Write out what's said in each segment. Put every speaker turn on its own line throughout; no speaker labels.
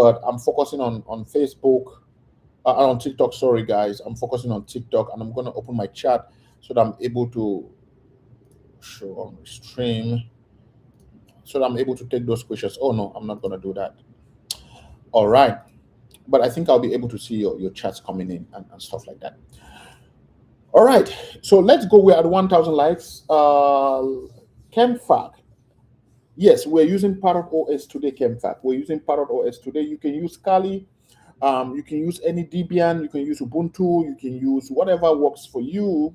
but I'm focusing on Facebook, on TikTok. Sorry, guys, I'm focusing on TikTok, and I'm gonna open my chat so that I'm able to show on the stream, so that I'm able to take those questions. Oh no, I'm not gonna do that. All right, but I think I'll be able to see your chats coming in and stuff like that. All right, so let's go. We're at 1,000 likes. Chemfac. Yes, we're using Parrot OS today, Chemfac. We're using Parrot OS today. You can use Kali. You can use any Debian. You can use Ubuntu. You can use whatever works for you.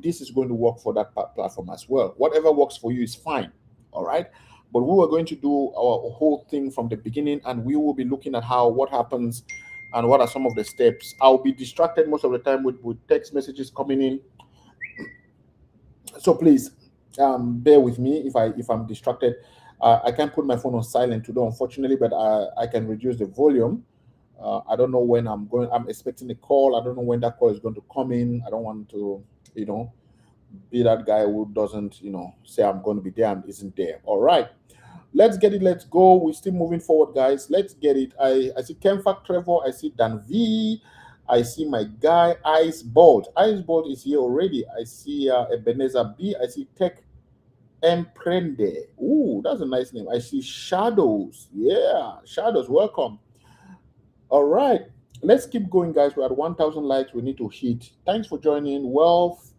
This is going to work for that platform as well. Whatever works for you is fine. All right. But we were going to do our whole thing from the beginning, and we will be looking at what happens and what are some of the steps. I'll be distracted most of the time with text messages coming in. So please bear with me if I'm distracted. I can't put my phone on silent today, unfortunately, but I can reduce the volume. I don't know when I'm expecting a call. I don't know when that call is going to come in. I don't want to, be that guy who doesn't, say I'm going to be there and isn't there. All right. Let's get it. Let's go. We're still moving forward, guys. Let's get it. I see Kemfac Trevor. I see Dan V. I see my guy Ice Bolt. Ice Bolt is here already. I see Ebenezer B. I see Tech Emprende. Ooh, that's a nice name. I see Shadows. Yeah, Shadows. Welcome. All right, let's keep going, guys. We're at 1,000 likes. We need to hit. Thanks for joining. Wealth,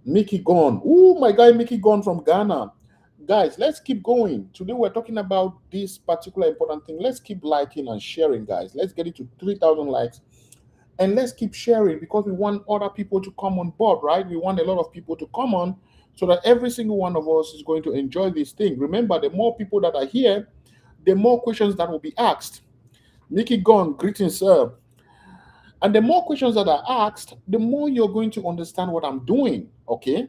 Mickey Gone. Ooh, my guy Mickey Gone from Ghana. Guys, let's keep going. Today we're talking about this particular important thing. Let's keep liking and sharing, guys. Let's get it to 3,000 likes. And let's keep sharing because we want other people to come on board, right? We want a lot of people to come on so that every single one of us is going to enjoy this thing. Remember, the more people that are here, the more questions that will be asked. Mickey Gone, greetings, sir. And the more questions that are asked, the more you're going to understand what I'm doing. Okay,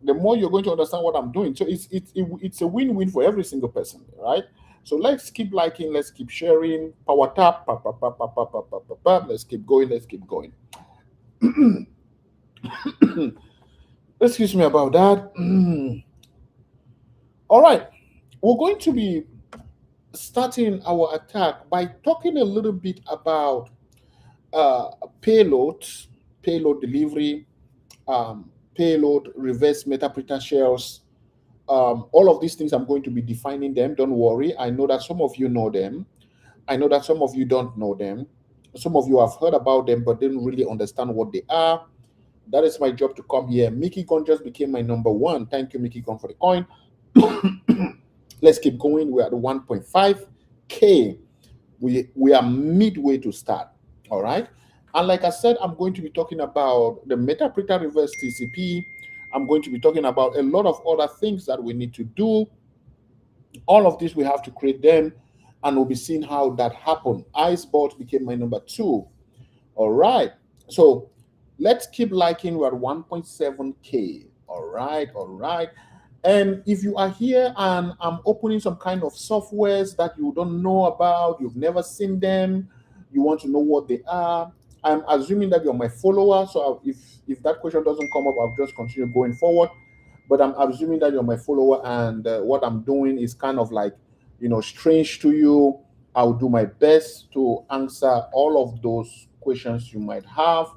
the more you're going to understand what I'm doing. So it's a win-win for every single person, right? So let's keep liking, let's keep sharing. Power tap, pa, pa, pa, pa, pa, pa, pa, pa, pa. Let's keep going, let's keep going. Excuse me about that. All right, we're going to be starting our attack by talking a little bit about uh, payload, payload delivery, payload, reverse metapreter shells. All of these things, I'm going to be defining them. Don't worry. I know that some of you know them. I know that some of you don't know them. Some of you have heard about them but didn't really understand what they are. That is my job to come here. Mickey Gon just became my number one. Thank you, Mickey Gon, for the coin. Let's keep going. We're at 1.5K. We are midway to start. All right. And like I said, I'm going to be talking about the Metapreter reverse TCP. I'm going to be talking about a lot of other things that we need to do. All of this, we have to create them, and we'll be seeing how that happened. Icebot became my number two. All right. So let's keep liking. We're at 1.7K. All right. All right. And if you are here and I'm opening some kind of softwares that you don't know about, you've never seen them, you want to know what they are, I'm assuming that you're my follower. So if that question doesn't come up, I'll just continue going forward. But I'm assuming that you're my follower, and what I'm doing is kind of like, strange to you. I'll do my best to answer all of those questions you might have,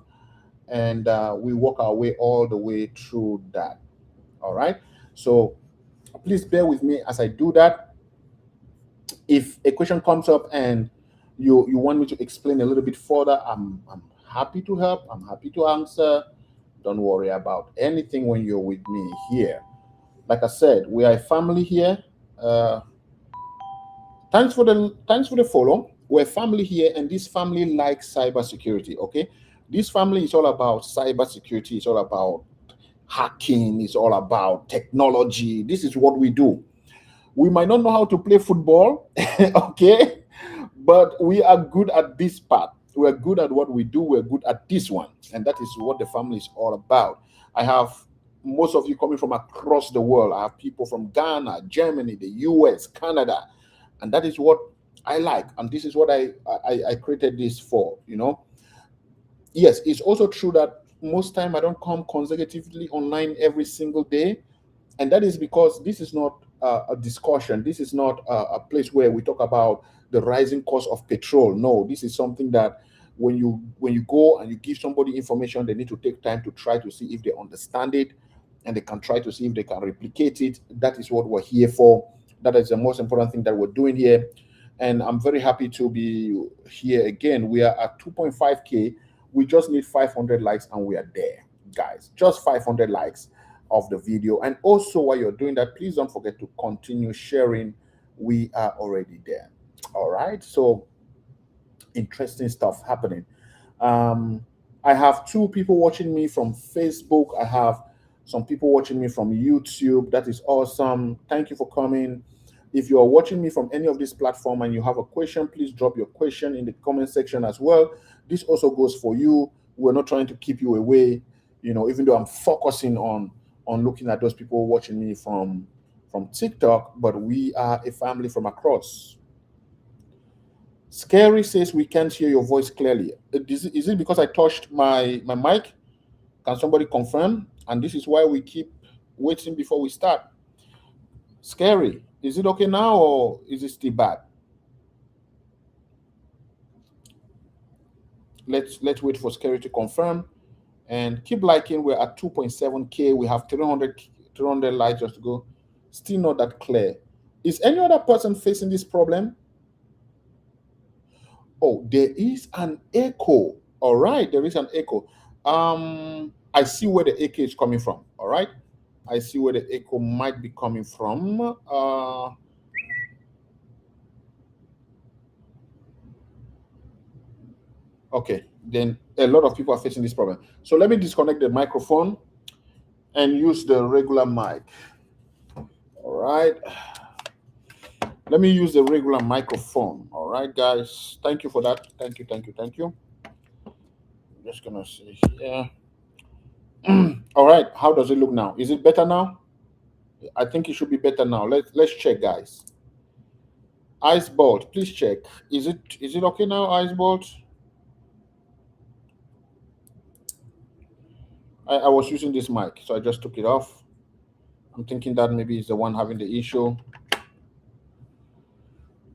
and we work our way all the way through that. All right. So please bear with me as I do that. If a question comes up and you want me to explain a little bit further, I'm happy to help. I'm happy to answer. Don't worry about anything when you're with me here. Like I said, we are a family here. Uh, thanks for the follow. We're a family here, and this family likes cybersecurity. Okay, this family is all about cybersecurity. It's all about hacking. It's all about technology. This is what we do. We might not know how to play football, okay, but we are good at this part. We're good at what we do. We're good at this one, and that is what the family is all about. I have most of you coming from across the world. I have people from Ghana, Germany, the US, Canada, and that is what I like, and this is what I created this for. Yes, it's also true that most time I don't come consecutively online every single day, and that is because this is not a discussion. This is not a place where we talk about the rising cost of petrol. No, this is something that when you go and you give somebody information, they need to take time to try to see if they understand it, and they can try to see if they can replicate it. That is what we're here for. That is the most important thing that we're doing here. And I'm very happy to be here again. We are at 2.5K. We just need 500 likes and we are there, guys. Just 500 likes of the video. And also, while you're doing that, please don't forget to continue sharing. We are already there. All right. So, interesting stuff happening. Um, I have two people watching me from Facebook. I have some people watching me from YouTube. That is awesome. Thank you for coming. If you are watching me from any of this platform and you have a question, please drop your question in the comment section as well. This also goes for you. We're not trying to keep you away, even though I'm focusing on looking at those people watching me from TikTok, but we are a family from across. Scary says we can't hear your voice clearly. Is it because I touched my mic? Can somebody confirm? And this is why we keep waiting before we start. Scary, is it okay now or is it still bad? Let's wait for Scary to confirm and keep liking. We're at 2.7K. We have 300 likes just to go. Still not that clear. Is any other person facing this problem? Oh, there is an echo. All right, there is an echo. I see where the echo is coming from. All right, I see where the echo might be coming from. Okay, then a lot of people are facing this problem. So let me disconnect the microphone and use the regular mic. All right. Let me use the regular microphone. All right, guys. Thank you for that. Thank you, thank you, thank you. I'm just gonna see here. All right. How does it look now? Is it better now? I think it should be better now. Let's check, guys. Ice Bolt, please check. Is it okay now, Ice Bolt? I was using this mic, so I just took it off. I'm thinking that maybe it's the one having the issue.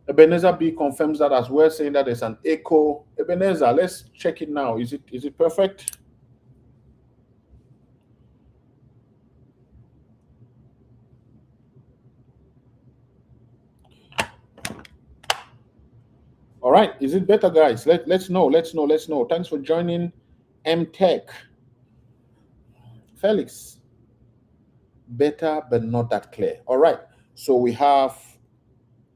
Ebenezer B confirms that as well, saying that there's an echo. Ebenezer, let's check it now. Is it perfect? All right. Is it better, guys? Let's know. Let's know. Thanks for joining M Tech. Felix. Better, but not that clear. All right. So we have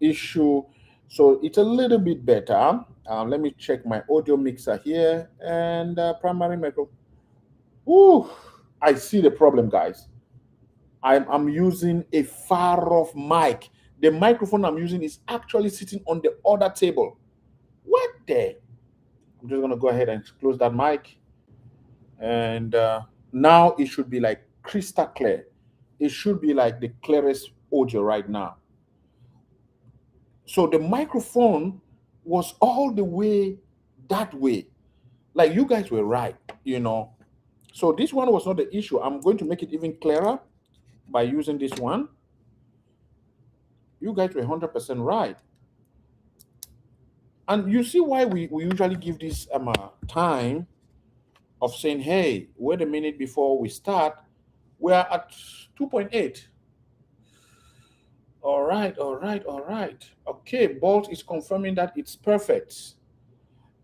issue. So it's a little bit better. Let me check my audio mixer here and primary micro. Ooh, I see the problem, guys. I'm using a far off mic. The microphone I'm using is actually sitting on the other table. What the? I'm just gonna go ahead and close that mic, and now it should be like crystal clear. It should be like the clearest audio right now. So the microphone was all the way that way. Like you guys were right. So this one was not the issue. I'm going to make it even clearer by using this one. You guys were 100% right. And you see why we usually give this time of saying, hey, wait a minute before we start. We're at 2.8. All right. Okay, Bolt is confirming that it's perfect.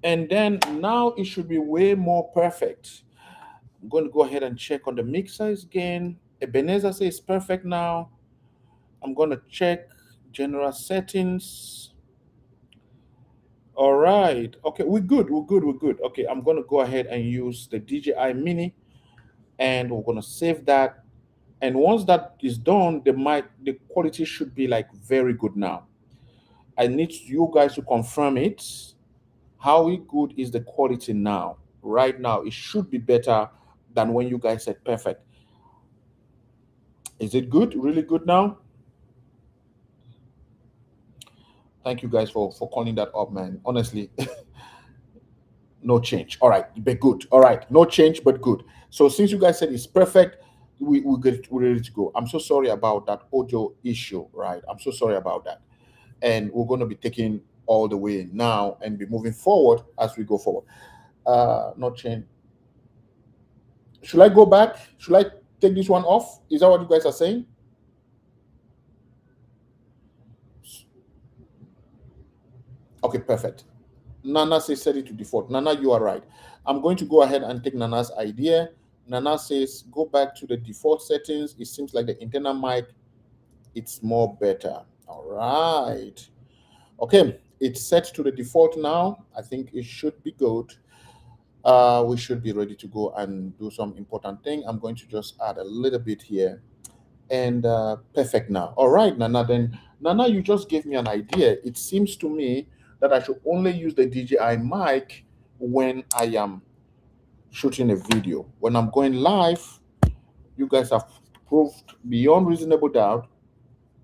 And then now it should be way more perfect. I'm going to go ahead and check on the mixers again. Ebenezer says it's perfect now. I'm going to check general settings. All right. Okay, we're good. Okay, I'm going to go ahead and use the DJI Mini, and we're going to save that. And once that is done, the quality should be like very good now. I need you guys to confirm it. How good is the quality now? Right now, it should be better than when you guys said perfect. Is it good? Really good now? Thank you guys for calling that up, man. Honestly, no change. All right, but good. All right, no change, but good. So since you guys said it's perfect, we're ready to go. I'm so sorry about that audio issue, right? I'm so sorry about that. And we're going to be taking all the way now and be moving forward as we go forward. Not change. Should I go back? Should I take this one off? Is that what you guys are saying? Okay, perfect. Nana says set it to default. Nana, you are right. I'm going to go ahead and take Nana's idea. Nana says go back to the default settings. It seems like the internal mic, it's more better. All right. Okay, it's set to the default now. I think it should be good. We should be ready to go and do some important thing. I'm going to just add a little bit here, and perfect now. All right, Nana. Then Nana, you just gave me an idea. It seems to me that I should only use the DJI mic when I am shooting a video. When I'm going live, you guys have proved beyond reasonable doubt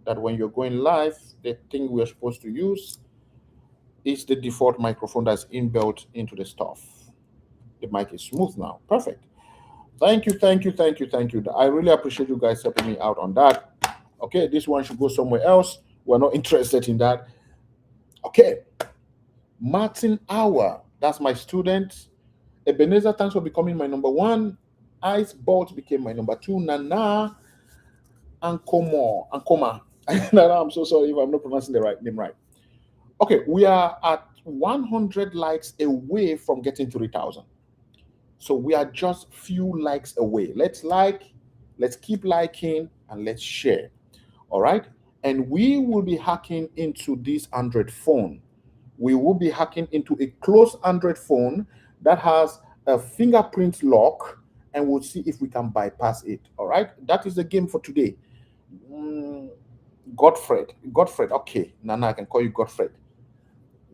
that when you're going live, the thing we're supposed to use is the default microphone that's inbuilt into the stuff. The mic is smooth now. Perfect. Thank you, thank you, thank you, thank you. I really appreciate you guys helping me out on that. Okay, this one should go somewhere else. We're not interested in that. Okay. Martin Hour, that's my student. Ebenezer, thanks for becoming my number one. Ice Bolt became my number two. Nana Ankoma. Nana, I'm so sorry if I'm not pronouncing the right name right. Okay, we are at 100 likes away from getting 3,000. So we are just few likes away. Let's keep liking, and let's share. All right. And we will be hacking into this Android phone. We will be hacking into a closed Android phone that has a fingerprint lock, and we'll see if we can bypass it. All right. That is the game for today. Godfred. Okay. Nana, I can call you Godfred.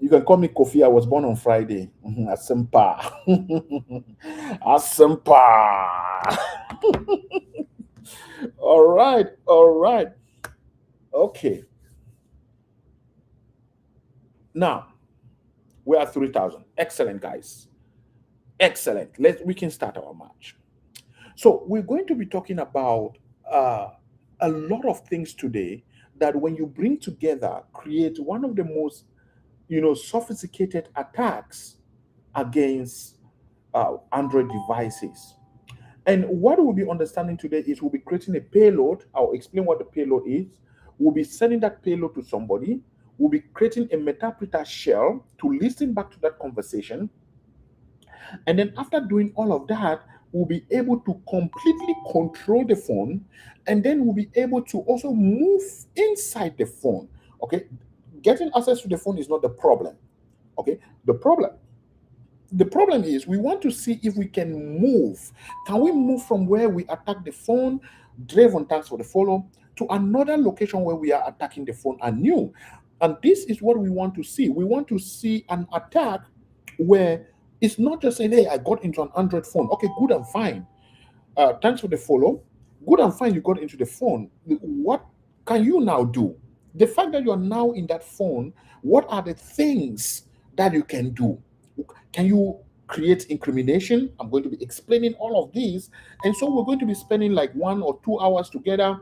You can call me Kofi. I was born on Friday. Asempa. Asempa. All right. All right. Okay. Now, we are 3,000. Excellent, guys. Excellent. We can start our match. So we're going to be talking about a lot of things today that when you bring together, create one of the most sophisticated attacks against Android devices. And what we'll be understanding today is we'll be creating a payload. I'll explain what the payload is. We'll be sending that payload to somebody. We'll be creating a Metapreter shell to listen back to that conversation. And then after doing all of that, we'll be able to completely control the phone. And then we'll be able to also move inside the phone. Okay. Getting access to the phone is not the problem. Okay. The problem is we want to see if we can move. Can we move from where we attack the phone, Draven, thanks for the follow, to another location where we are attacking the phone anew? And this is what we want to see. We want to see an attack where it's not just saying, hey, I got into an Android phone. Okay, good and fine. Thanks for the follow. Good and fine, you got into the phone. What can you now do? The fact that you're now in that phone, what are the things that you can do? Can you create incrimination? I'm going to be explaining all of these. And so we're going to be spending like 1 or 2 hours together.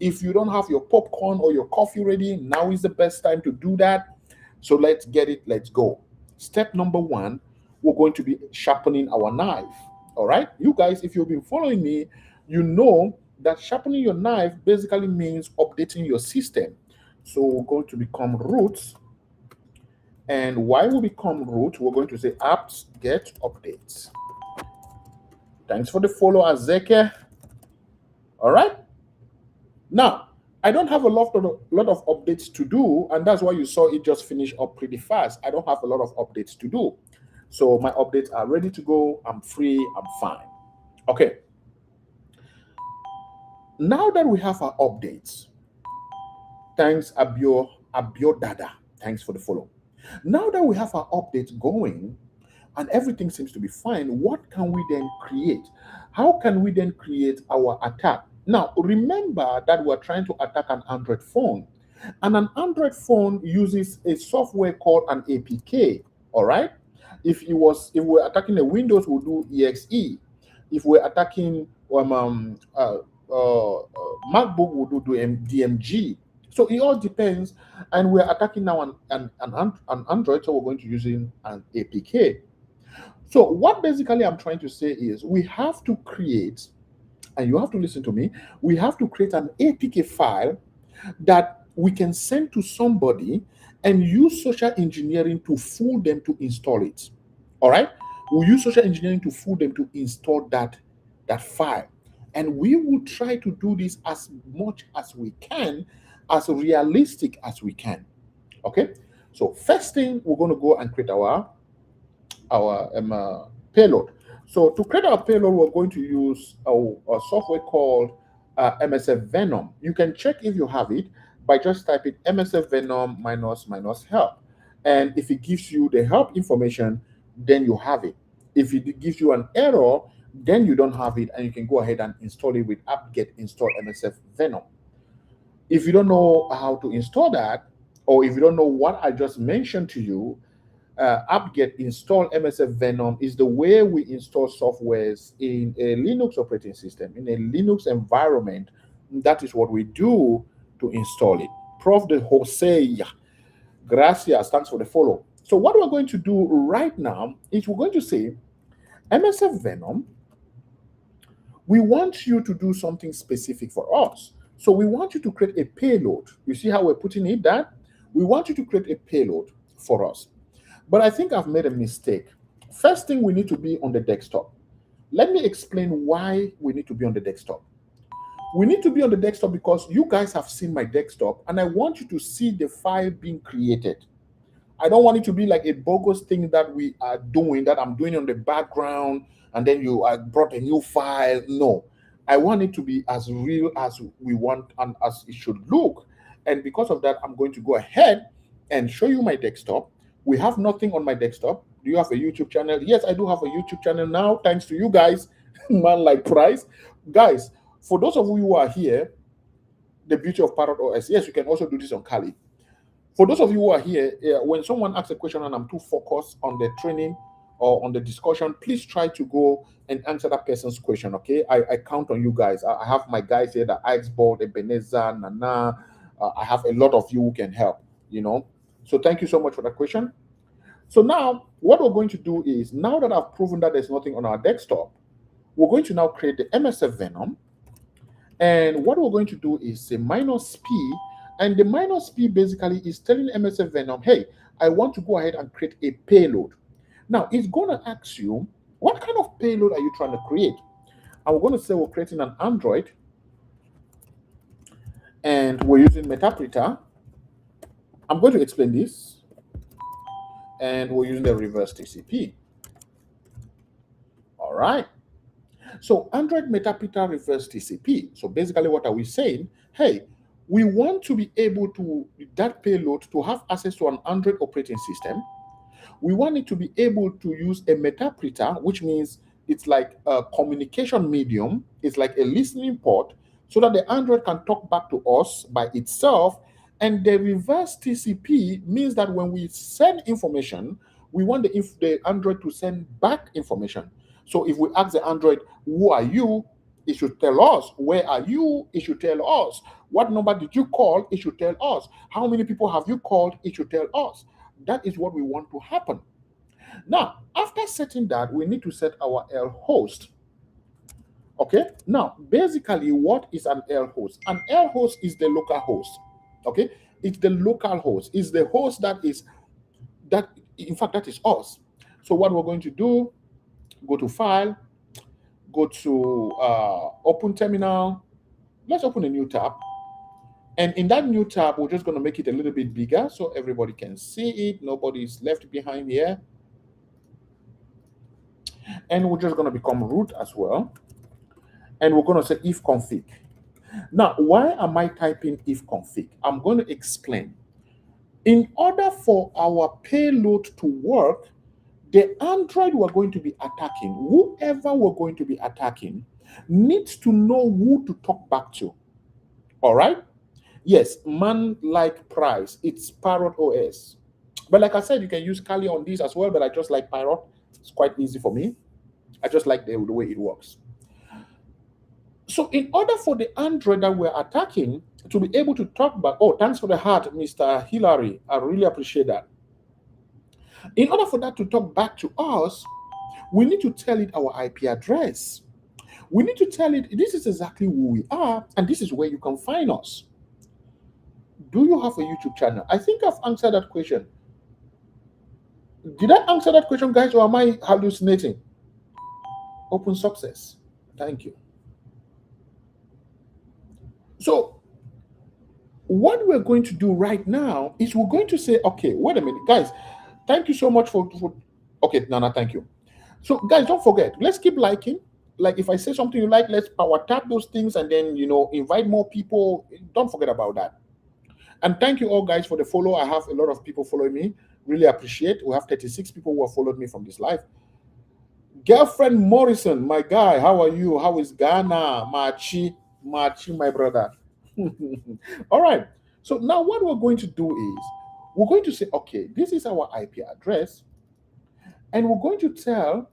If you don't have your popcorn or your coffee ready, now is the best time to do that. So let's get it. Let's go. Step number 1, we're going to be sharpening our knife. All right. You guys, if you've been following me, you know that sharpening your knife basically means updating your system. So we're going to become root. And why we become root, we're going to say apt get updates. Thanks for the follow, Azeke. All right. Now, I don't have a lot of updates to do, and that's why you saw it just finish up pretty fast. I don't have a lot of updates to do. So my updates are ready to go. I'm free. I'm fine. Okay. Now that we have our updates, thanks Abiodada. Thanks for the follow. Now that we have our updates going and everything seems to be fine, what can we then create? How can we then create our attack? Now, remember that we're trying to attack an Android phone. And an Android phone uses a software called an APK. All right. If we're attacking a Windows, we'll do EXE. If we're attacking MacBook will do DMG. So it all depends. And we're attacking now an Android, so we're going to using an APK. So what basically I'm trying to say is we have to create, and you have to listen to me, we have to create an APK file that we can send to somebody and use social engineering to fool them to install it. All right? We use social engineering to fool them to install that file. And we will try to do this as much as we can, as realistic as we can. Okay? So first thing, we're going to go and create our payload. So to create our payload, we're going to use a software called MSF Venom. You can check if you have it by just typing MSF Venom minus help. And if it gives you the help information, then you have it. If it gives you an error, then you don't have it, and you can go ahead and install it with apt-get install MSF Venom. If you don't know how to install that, or if you don't know what I just mentioned to you, apt-get install MSF Venom is the way we install softwares in a Linux operating system, in a Linux environment. That is what we do to install it. Prof. de Jose Gracia stands for the follow. So what we're going to do right now is we're going to say, MSF Venom, we want you to do something specific for us. So we want you to create a payload. You see how we're putting it that? We want you to create a payload for us. But I think I've made a mistake. First thing, we need to be on the desktop. Let me explain why we need to be on the desktop. We need to be on the desktop because you guys have seen my desktop and I want you to see the file being created. I don't want it to be like a bogus thing that we are doing, that I'm doing on the background, and then you brought a new file. No, I want it to be as real as we want and as it should look. And because of that, I'm going to go ahead and show you my desktop. We have nothing on my desktop. Do you have a YouTube channel? Yes, I do have a YouTube channel now, thanks to you guys, man like Price. Guys, for those of you who are here, the beauty of Parrot OS, yes, you can also do this on Kali. For those of you who are here, when someone asks a question and I'm too focused on the training or on the discussion, please try to go and answer that person's question, okay? I count on you guys. I have my guys here, the Icebolt, Ebenezer, Nana. I have a lot of you who can help, you know? So thank you so much for that question. So now, what we're going to do is, now that I've proven that there's nothing on our desktop, we're going to now create the MSF Venom. And what we're going to do is say -p, and the -p basically is telling MSF Venom, hey, I want to go ahead and create a payload. Now, it's going to ask you, what kind of payload are you trying to create? And we're going to say we're creating an Android, and we're using Metapreter. I'm going to explain this, and we're using the reverse TCP. All right. So Android Metapreter reverse TCP. So basically, what are we saying? Hey, we want to be able to, that payload, to have access to an Android operating system. We want it to be able to use a metapreter, which means it's like a communication medium. It's like a listening port, so that the Android can talk back to us by itself. And the reverse TCP means that when we send information, we want the Android to send back information. So if we ask the Android, who are you? It should tell us. Where are you? It should tell us. What number did you call? It should tell us. How many people have you called? It should tell us. That is what we want to happen. Now, after setting that, we need to set our L host. Okay. Now, basically, what is an L host? An L host is the local host. Okay. It's the local host. It's the host that is, that, in fact, that is us. So what we're going to do, go to File, go to Open Terminal. Let's open a new tab. And in that new tab, we're just going to make it a little bit bigger so everybody can see it. Nobody's left behind here. And we're just going to become root as well. And we're going to say ifconfig. Now, why am I typing ifconfig? I'm going to explain. In order for our payload to work, the Android we're going to be attacking, whoever we're going to be attacking, needs to know who to talk back to. All right? Yes, man like Price. It's Parrot OS. But like I said, you can use Kali on this as well, but I just like Parrot. It's quite easy for me. I just like the way it works. So in order for the Android that we're attacking to be able to talk back, oh, thanks for the heart, Mr. Hillary. I really appreciate that. In order for that to talk back to us, we need to tell it our IP address. We need to tell it this is exactly who we are and this is where you can find us. Do you have a YouTube channel? I think I've answered that question. Did I answer that question, guys, or am I hallucinating? Open success. Thank you. So, what we're going to do right now is we're going to say, okay, wait a minute, guys. Thank you so much for okay, Nana, thank you. So, guys, don't forget, let's keep liking. Like, if I say something you like, let's power tap those things and then, invite more people. Don't forget about that. And thank you all, guys, for the follow. I have a lot of people following me. Really appreciate. We have 36 people who have followed me from this live. Girlfriend Morrison, my guy, how are you? How is Ghana? Machi, my brother. All right. So now what we're going to do is we're going to say, okay, this is our IP address, and we're going to tell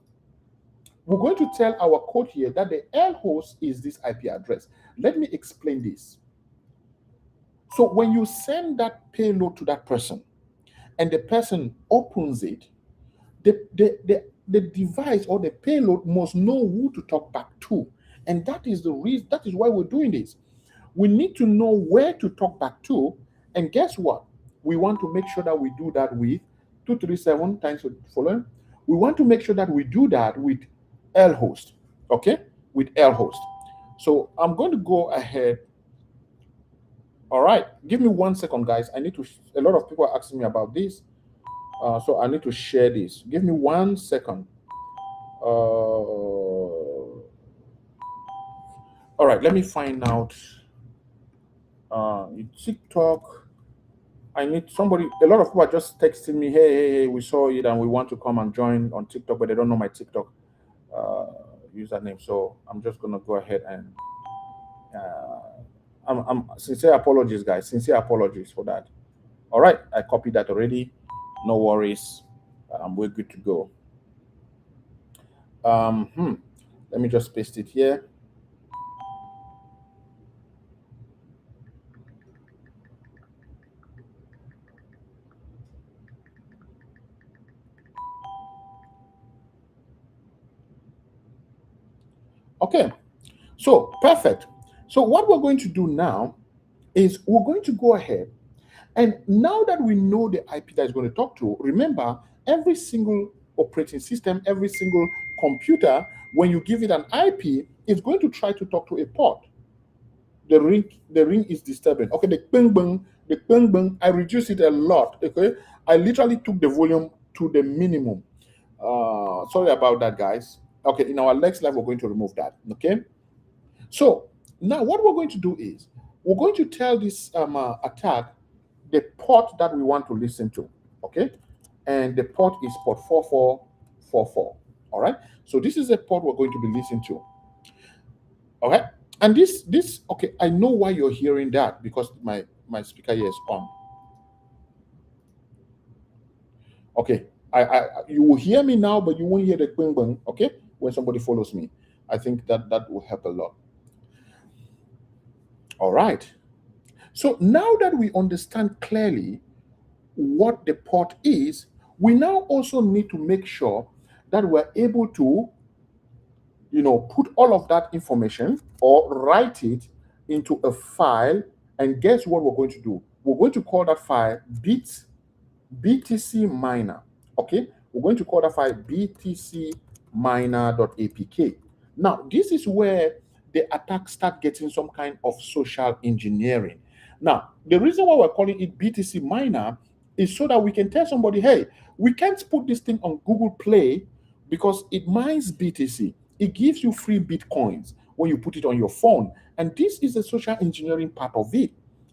our code here that the L host is this IP address. Let me explain this. So when you send that payload to that person and the person opens it, the device or the payload must know who to talk back to. And that is the reason, that is why we're doing this. We need to know where to talk back to. And guess what? We want to make sure that we do that with 237 times following. We want to make sure that we do that with lhost. Okay? With lhost. So I'm going to go ahead. All right. Give me 1 second, guys. A lot of people are asking me about this. So I need to share this. Give me 1 second. All right, let me find out. TikTok. I need somebody. A lot of people are just texting me, hey, we saw it and we want to come and join on TikTok, but they don't know my TikTok uh, username. So I'm just gonna go ahead and I'm sincere apologies, guys. Sincere apologies for that. All right, I copied that already. No worries. We're good to go. Let me just paste it here. Okay, so perfect. So what we're going to do now is we're going to go ahead and now that we know the IP that is going to talk to, remember every single operating system, every single computer, when you give it an IP, it's going to try to talk to a port. The ring is disturbing. Okay, the bang bang, I reduced it a lot. Okay, I literally took the volume to the minimum. Sorry about that, guys. Okay, in our next live, we're going to remove that. Okay, so now what we're going to do is we're going to tell this attack the port that we want to listen to. Okay, and the port is port 4444. All right, so this is a port we're going to be listening to. All right, and this okay, I know why you're hearing that because my speaker here is on. Okay, I you will hear me now, but you won't hear the bing bang. Okay, when somebody follows me, I think that will help a lot. All right. So now that we understand clearly what the port is, we now also need to make sure that we're able to, put all of that information or write it into a file. And guess what we're going to do? We're going to call that file BTC miner. Okay, we're going to call that file BTC miner.apk. Now, this is where the attack start getting some kind of social engineering. Now, the reason why we're calling it BTC miner is so that we can tell somebody, hey, we can't put this thing on Google Play because it mines BTC. It gives you free Bitcoins when you put it on your phone. And this is the social engineering part of it.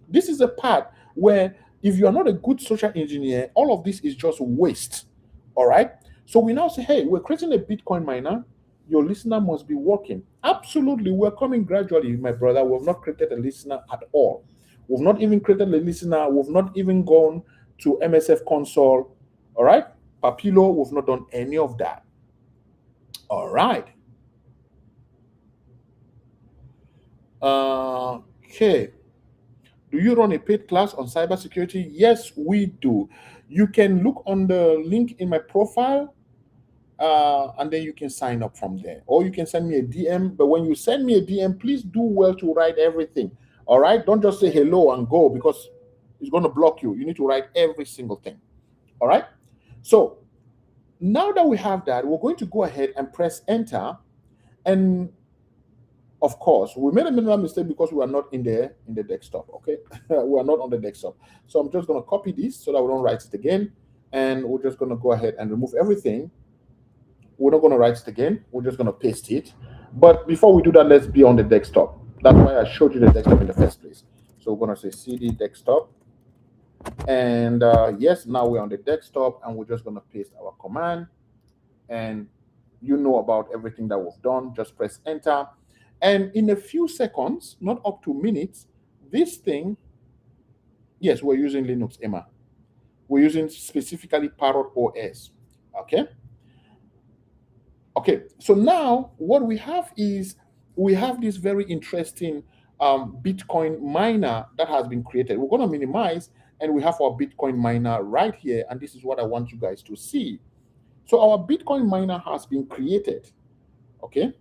This is a part where if you are not a good social engineer, all of this is just waste. All right. So we now say, hey, we're creating a Bitcoin miner. Your listener must be working. Absolutely. We're coming gradually, my brother. We've not created a listener at all. We've not even created a listener. We've not even gone to MSF console. All right. Papilo, we've not done any of that. All right. Okay. Do you run a paid class on cybersecurity? Yes, we do. You can look on the link in my profile, and then you can sign up from there. Or you can send me a DM. But when you send me a DM, please do well to write everything. All right? Don't just say hello and go, because it's going to block you. You need to write every single thing. All right? So now that we have that, we're going to go ahead and press enter. And of course, we made a minimal mistake because we are not in the desktop. Okay, we are not on the desktop. So I'm just going to copy this so that we don't write it again, and we're just going to go ahead and remove everything. We're not going to write it again. We're just going to paste it. But before we do that, let's be on the desktop. That's why I showed you the desktop in the first place. So we're going to say cd desktop, and yes, now we're on the desktop, and we're just going to paste our command. And you know about everything that we've done. Just press enter. And in a few seconds, not up to minutes, this thing, yes, we're using Linux, Emma. We're using specifically Parrot OS. Okay. Okay. So now what we have is we have this very interesting Bitcoin miner that has been created. We're going to minimize, and we have our Bitcoin miner right here. And this is what I want you guys to see. So our Bitcoin miner has been created. Okay.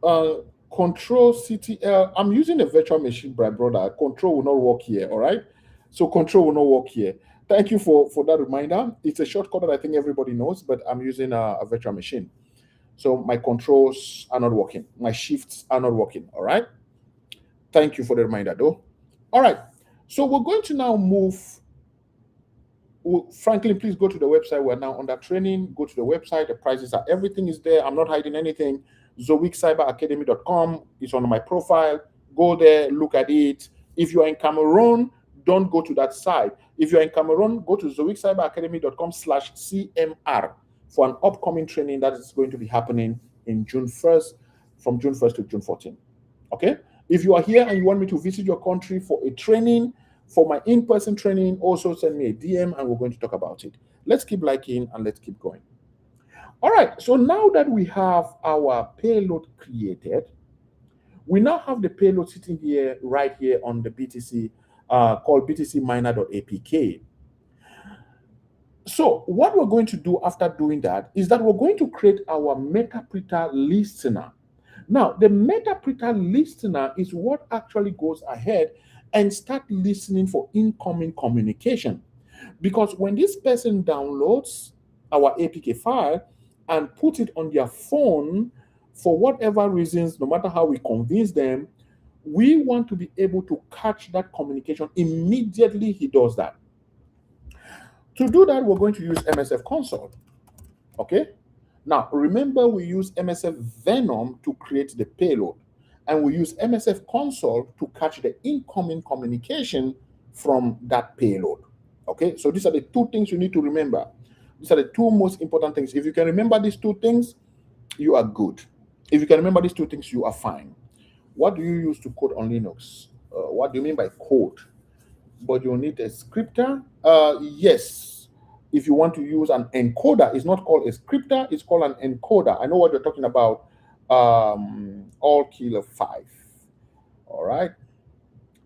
uh Control CTL. I'm using a virtual machine, my brother. Control will not work here. All right. So control will not work here. Thank you for that reminder. It's a shortcut that I think everybody knows, but I'm using a virtual machine. So my controls are not working. My shifts are not working. All right. Thank you for the reminder, though. All right. So we're going to now move. Franklin, please go to the website. We're now under training. Go to the website. The prices are, everything is there. I'm not hiding anything. ZoWeekCyberAcademy.com is on my profile. Go there, look at it. If you are in Cameroon, don't go to that site. If you're in Cameroon, go to ZoWeekCyberAcademy.com/CMR for an upcoming training that is going to be happening in June 1st, from June 1st to June 14th. Okay? If you are here and you want me to visit your country for a training, for my in-person training, also send me a DM and we're going to talk about it. Let's keep liking and let's keep going. All right, so now that we have our payload created, we now have the payload sitting here, right here on the BTC, called btcminer.apk. So what we're going to do after doing that is that we're going to create our Metapreter listener. Now, the Metapreter listener is what actually goes ahead and start listening for incoming communication. Because when this person downloads our APK file and put it on their phone, for whatever reasons, no matter how we convince them, we want to be able to catch that communication immediately he does that. To do that, we're going to use MSF Console. Okay? Now, remember, we use MSF Venom to create the payload, and we use MSF Console to catch the incoming communication from that payload. Okay, so these are the two things you need to remember. These are the two most important things. If you can remember these two things, you are good. If you can remember these two things, you are fine. What do you use to code on Linux? What do you mean by code? But you need a scripter. Yes, if you want to use an encoder, it's not called a scripter, it's called an encoder. I know what you're talking about. All killer 5. All right.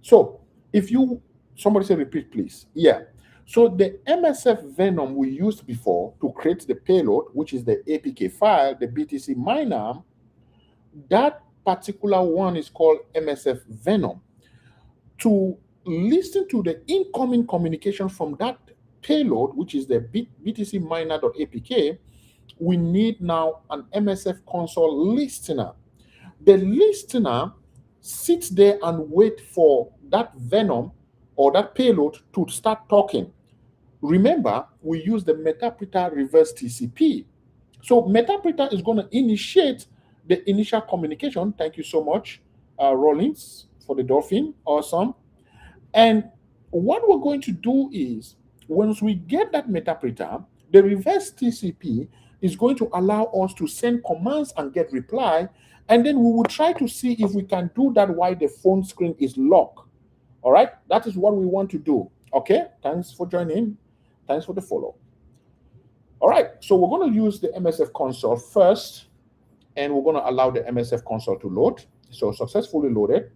So if you, somebody say repeat, please. Yeah. So the MSF Venom we used before to create the payload, which is the APK file, the BTC miner, that particular one is called MSF Venom. To listen to the incoming communication from that payload, which is the BTC miner.apk, we need now an MSF console listener. The listener sits there and wait for that Venom or that payload to start talking. Remember, we use the Metapreter reverse TCP. So Metapreter is going to initiate the initial communication. Thank you so much, Rollins, for the dolphin. Awesome. And what we're going to do is, once we get that Metapreter, the reverse TCP is going to allow us to send commands and get reply. And then we will try to see if we can do that while the phone screen is locked. All right. That is what we want to do. Okay. Thanks for joining. Thanks for the follow. All right. So we're going to use the MSF console first. and we're going to allow the MSF console to load. So successfully loaded.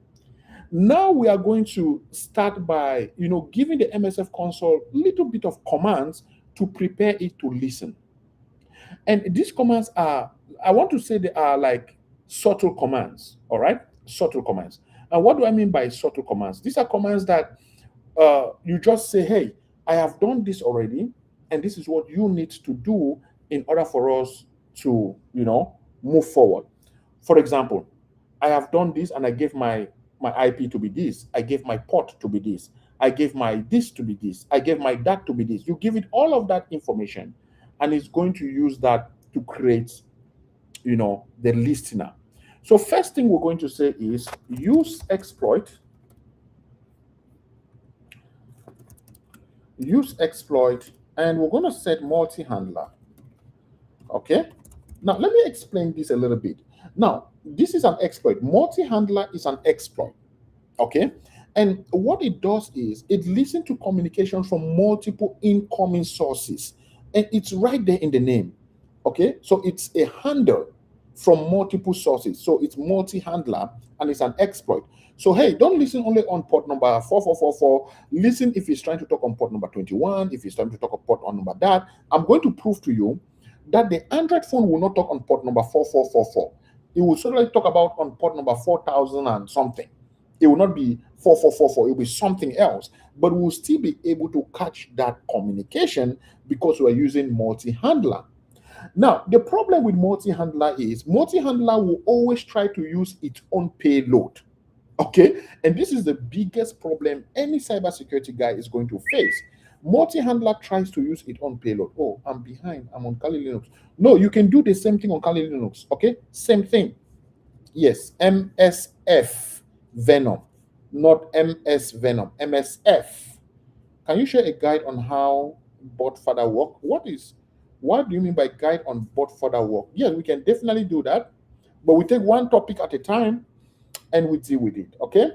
Now we are going to start by, giving the MSF console a little bit of commands to prepare it to listen. And these commands are, I want to say they are like subtle commands, all right? Subtle commands. And what do I mean by subtle commands? These are commands that you just say, hey, I have done this already, and this is what you need to do in order for us to, move forward. For example, I have done this and I gave my IP to be this. I gave my port to be this. I gave my this to be this. I gave my that to be this. You give it all of that information, and it's going to use that to create, the listener. So first thing we're going to say is use exploit. Use exploit, and we're going to set multi-handler. Okay. Now let me explain this a little bit. Now, this is an exploit. Multi-handler is an exploit. Okay. And what it does is it listens to communication from multiple incoming sources. And it's right there in the name. Okay. So it's a handle from multiple sources. So it's multi-handler and it's an exploit. So hey, don't listen only on port number 4444. Listen if he's trying to talk on port number 21, if he's trying to talk on port on number that. I'm going to prove to you that the Android phone will not talk on port number 4444. It will certainly talk about on port number 4000 and something. It will not be 4444. It will be something else. But we'll still be able to catch that communication because we're using multi-handler. Now, the problem with multi-handler is multi-handler will always try to use its own payload. Okay? And this is the biggest problem any cybersecurity guy is going to face. Multi-handler tries to use its own payload. Oh, I'm behind. I'm on Kali Linux. No, you can do the same thing on Kali Linux. Okay? Same thing. Yes, MSF Venom, not MS Venom. MSF. Can you share a guide on how bot further work? What do you mean by guide on bot further work? Yes, we can definitely do that, but we take one topic at a time and we deal with it. Okay?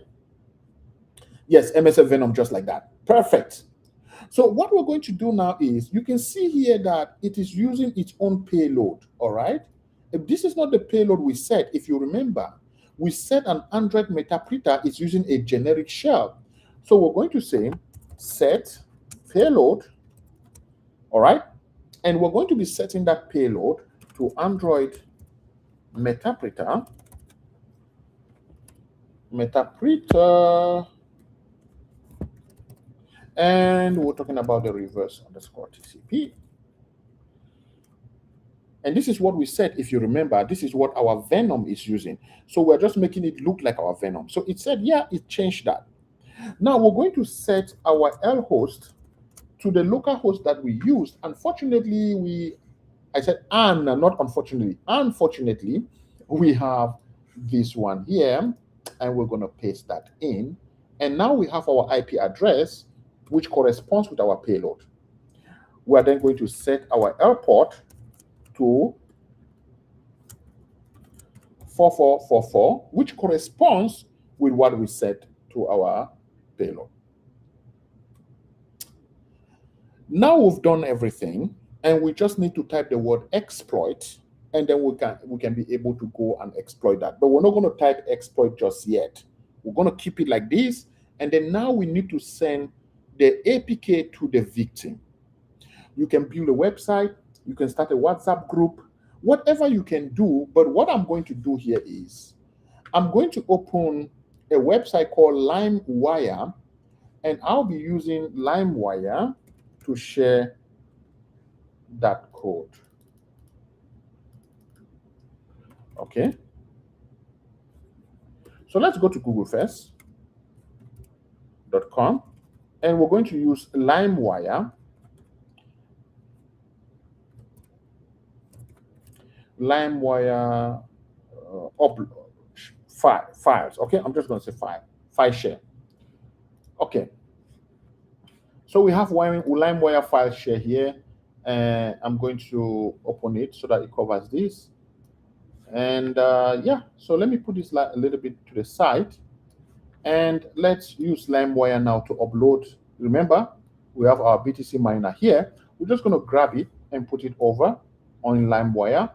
Yes, MSF Venom, just like that. Perfect. So what we're going to do now is, you can see here that it is using its own payload, all right? If this is not the payload we set, if you remember, we set an Android Metapreter is using a generic shell. So we're going to say set payload, all right? And we're going to be setting that payload to Android Metapreter. And we're talking about the reverse underscore TCP. And this is what we said, if you remember, this is what our Venom is using. So we're just making it look like our Venom. So it said, yeah, it changed that. Now we're going to set our L host to the local host that we used. Unfortunately, I said, not unfortunately. Unfortunately, we have this one here, and we're going to paste that in. And now we have our IP address, which corresponds with our payload. We are then going to set our L port to 4444, which corresponds with what we set to our payload. Now we've done everything, and we just need to type the word exploit, and then we can be able to go and exploit that. But we're not going to type exploit just yet. We're going to keep it like this, and then now we need to send the APK to the victim. You can build a website, you can start a WhatsApp group, whatever you can do. But what I'm going to do here is I'm going to open a website called LimeWire, and I'll be using LimeWire to share that code. Okay. So let's go to Google first.com, and we're going to use LimeWire. LimeWire files. Okay, I'm just going to say file share. Okay. So we have LimeWire file share here, and I'm going to open it so that it covers this. And yeah, so let me put this a little bit to the side, and let's use LimeWire now to upload. Remember, we have our BTC miner here. We're just going to grab it and put it over on LimeWire.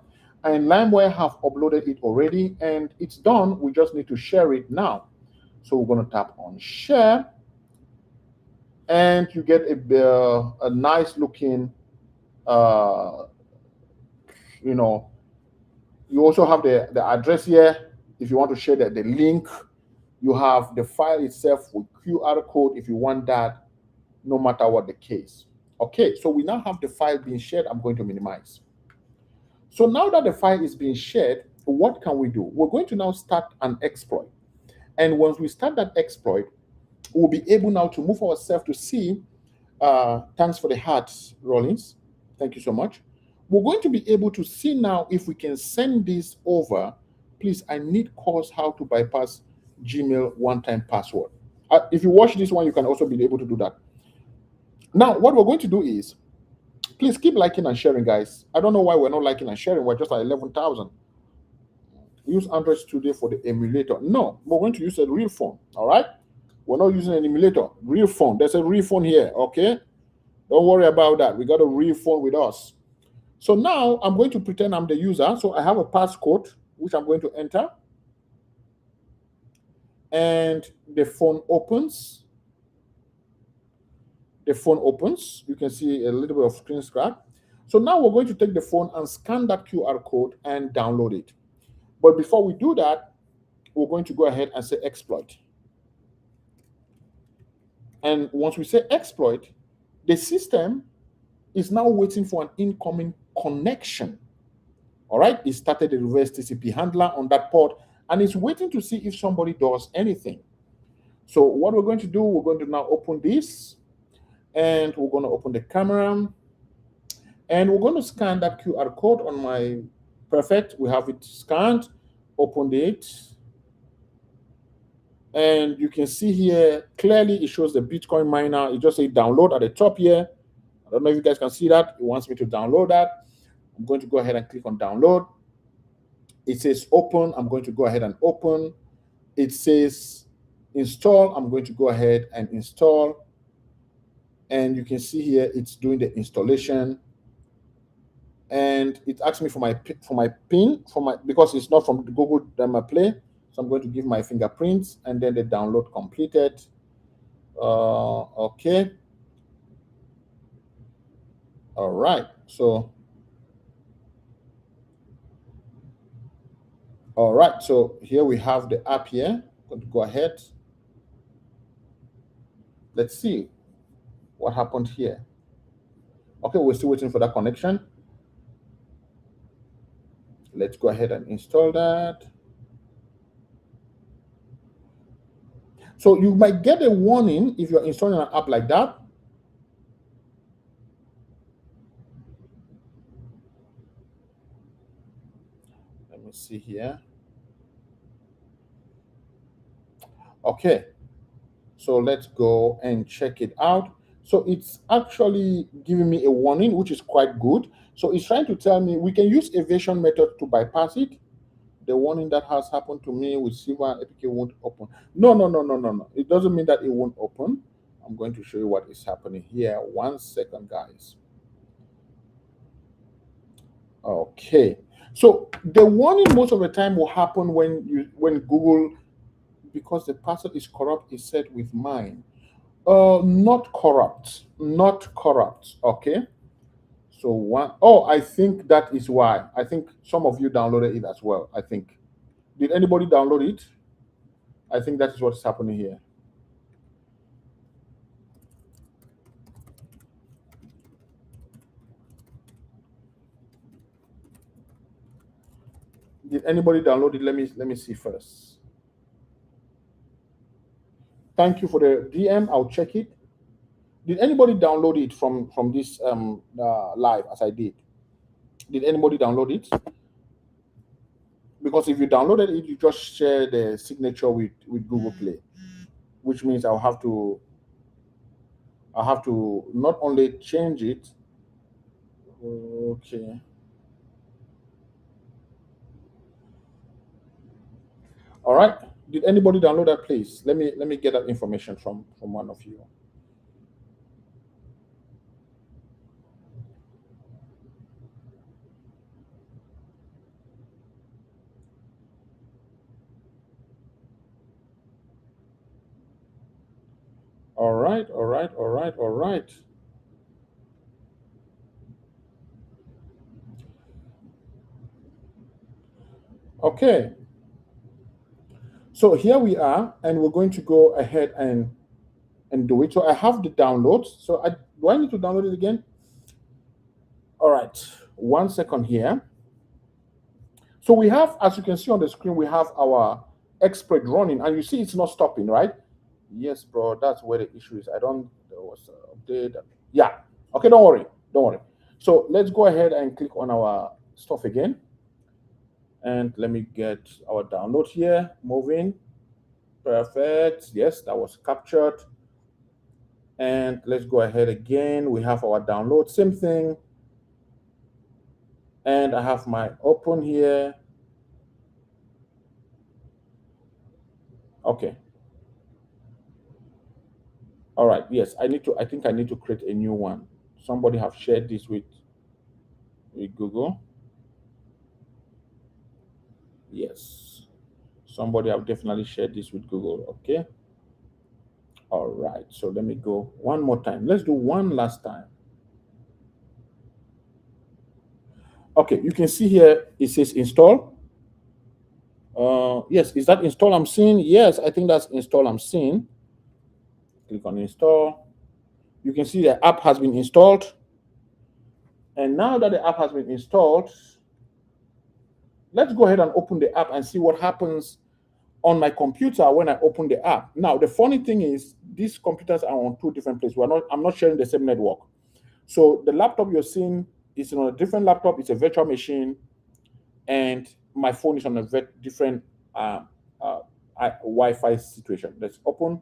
And LimeWire have uploaded it already, and it's done. We just need to share it now. So we're going to tap on share, and you get a nice looking, uh, you know, you also have the address here. If you want to share the link, you have the file itself with QR code if you want that, no matter what the case. Okay, so we now have the file being shared. I'm going to minimize. So now that the file is being shared, what can we do? We're going to now start an exploit. And once we start that exploit, we'll be able now to move ourselves to see, thanks for the hearts, Rollins. Thank you so much. We're going to be able to see now if we can send this over. Please, I need course how to bypass Gmail one-time password. If you watch this one, you can also be able to do that. Now, what we're going to do is, please keep liking and sharing, guys. I don't know why we're not liking and sharing. We're just like 11,000. Use Android Studio for the emulator. No, we're going to use a real phone. All right. We're not using an emulator. Real phone. There's a real phone here. Okay. Don't worry about that. We got a real phone with us. So now I'm going to pretend I'm the user. So I have a passcode, which I'm going to enter. And the phone opens. The phone opens. You can see a little bit of screen grab. So now we're going to take the phone and scan that QR code and download it. But before we do that, we're going to go ahead and say exploit. And once we say exploit, the system is now waiting for an incoming connection. All right, it started the reverse TCP handler on that port, and it's waiting to see if somebody does anything. So what we're going to do, we're going to now open this, and we're going to open the camera, and we're going to scan that QR code on my, perfect, we have it scanned, opened it, and you can see here clearly it shows the Bitcoin miner. It just says download at the top here. I don't know if you guys can see that. It wants me to download that. I'm going to go ahead and click on download. It says open. I'm going to go ahead and open. It says install. I'm going to go ahead and install. And you can see here it's doing the installation. And it asks me for my PIN because it's not from the Google Play. So I'm going to give my fingerprints and then the download completed. Okay. All right. So all right, so here we have the app here. I'm going to go ahead. Let's see what happened here. Okay, we're still waiting for that connection. Let's go ahead and install that. So you might get a warning if you're installing an app like that. Let me see here. Okay, so let's go and check it out. So it's actually giving me a warning, which is quite good. So it's trying to tell me we can use evasion method to bypass it. The warning that has happened to me with Silver APK won't open. No, no, no, no, no, no. It doesn't mean that it won't open. I'm going to show you what is happening here. 1 second, guys. Okay. So the warning most of the time will happen when Google, because the password is corrupt, is set with mine. Not corrupt. Not corrupt. Okay. So one, oh, I think that is why. I think some of you downloaded it as well. I think. Did anybody download it? I think that is what is happening here. Did anybody download it? Let me see first. Thank you for the DM. I'll check it. Did anybody download it from this live as I did? Did anybody download it? Because if you downloaded it, you just share the signature with Google Play, which means I'll have to not only change it. Okay. All right. Did anybody download that, please? Let me get that information from one of you. All right, all right, all right, all right. Okay, so here we are, and we're going to go ahead and do it. So I have the download. So do I need to download it again? All right, 1 second here. So we have, as you can see on the screen, we have our exploit running, and you see it's not stopping, right? Yes, bro, that's where the issue is. I don't, there was an update. Yeah, okay, don't worry, don't worry. So let's go ahead and click on our stuff again. And let me get our download here, moving. Perfect, yes, that was captured. And let's go ahead again. We have our download, same thing. And I have my open here. Okay. All right. Yes, I think I need to create a new one. Somebody have shared this with Google. Yes. Somebody have definitely shared this with Google. Okay. All right. So let me go one more time. Let's do one last time. Okay. You can see here it says install. Yes. Is that install I'm seeing? Yes, I think that's install I'm seeing. Click on install. You can see the app has been installed. And now that the app has been installed, let's go ahead and open the app and see what happens on my computer when I open the app. Now, the funny thing is, these computers are on two different places. I'm not sharing the same network. So the laptop you're seeing is on a different laptop. It's a virtual machine, and my phone is on a different uh, Wi-Fi situation. Let's open,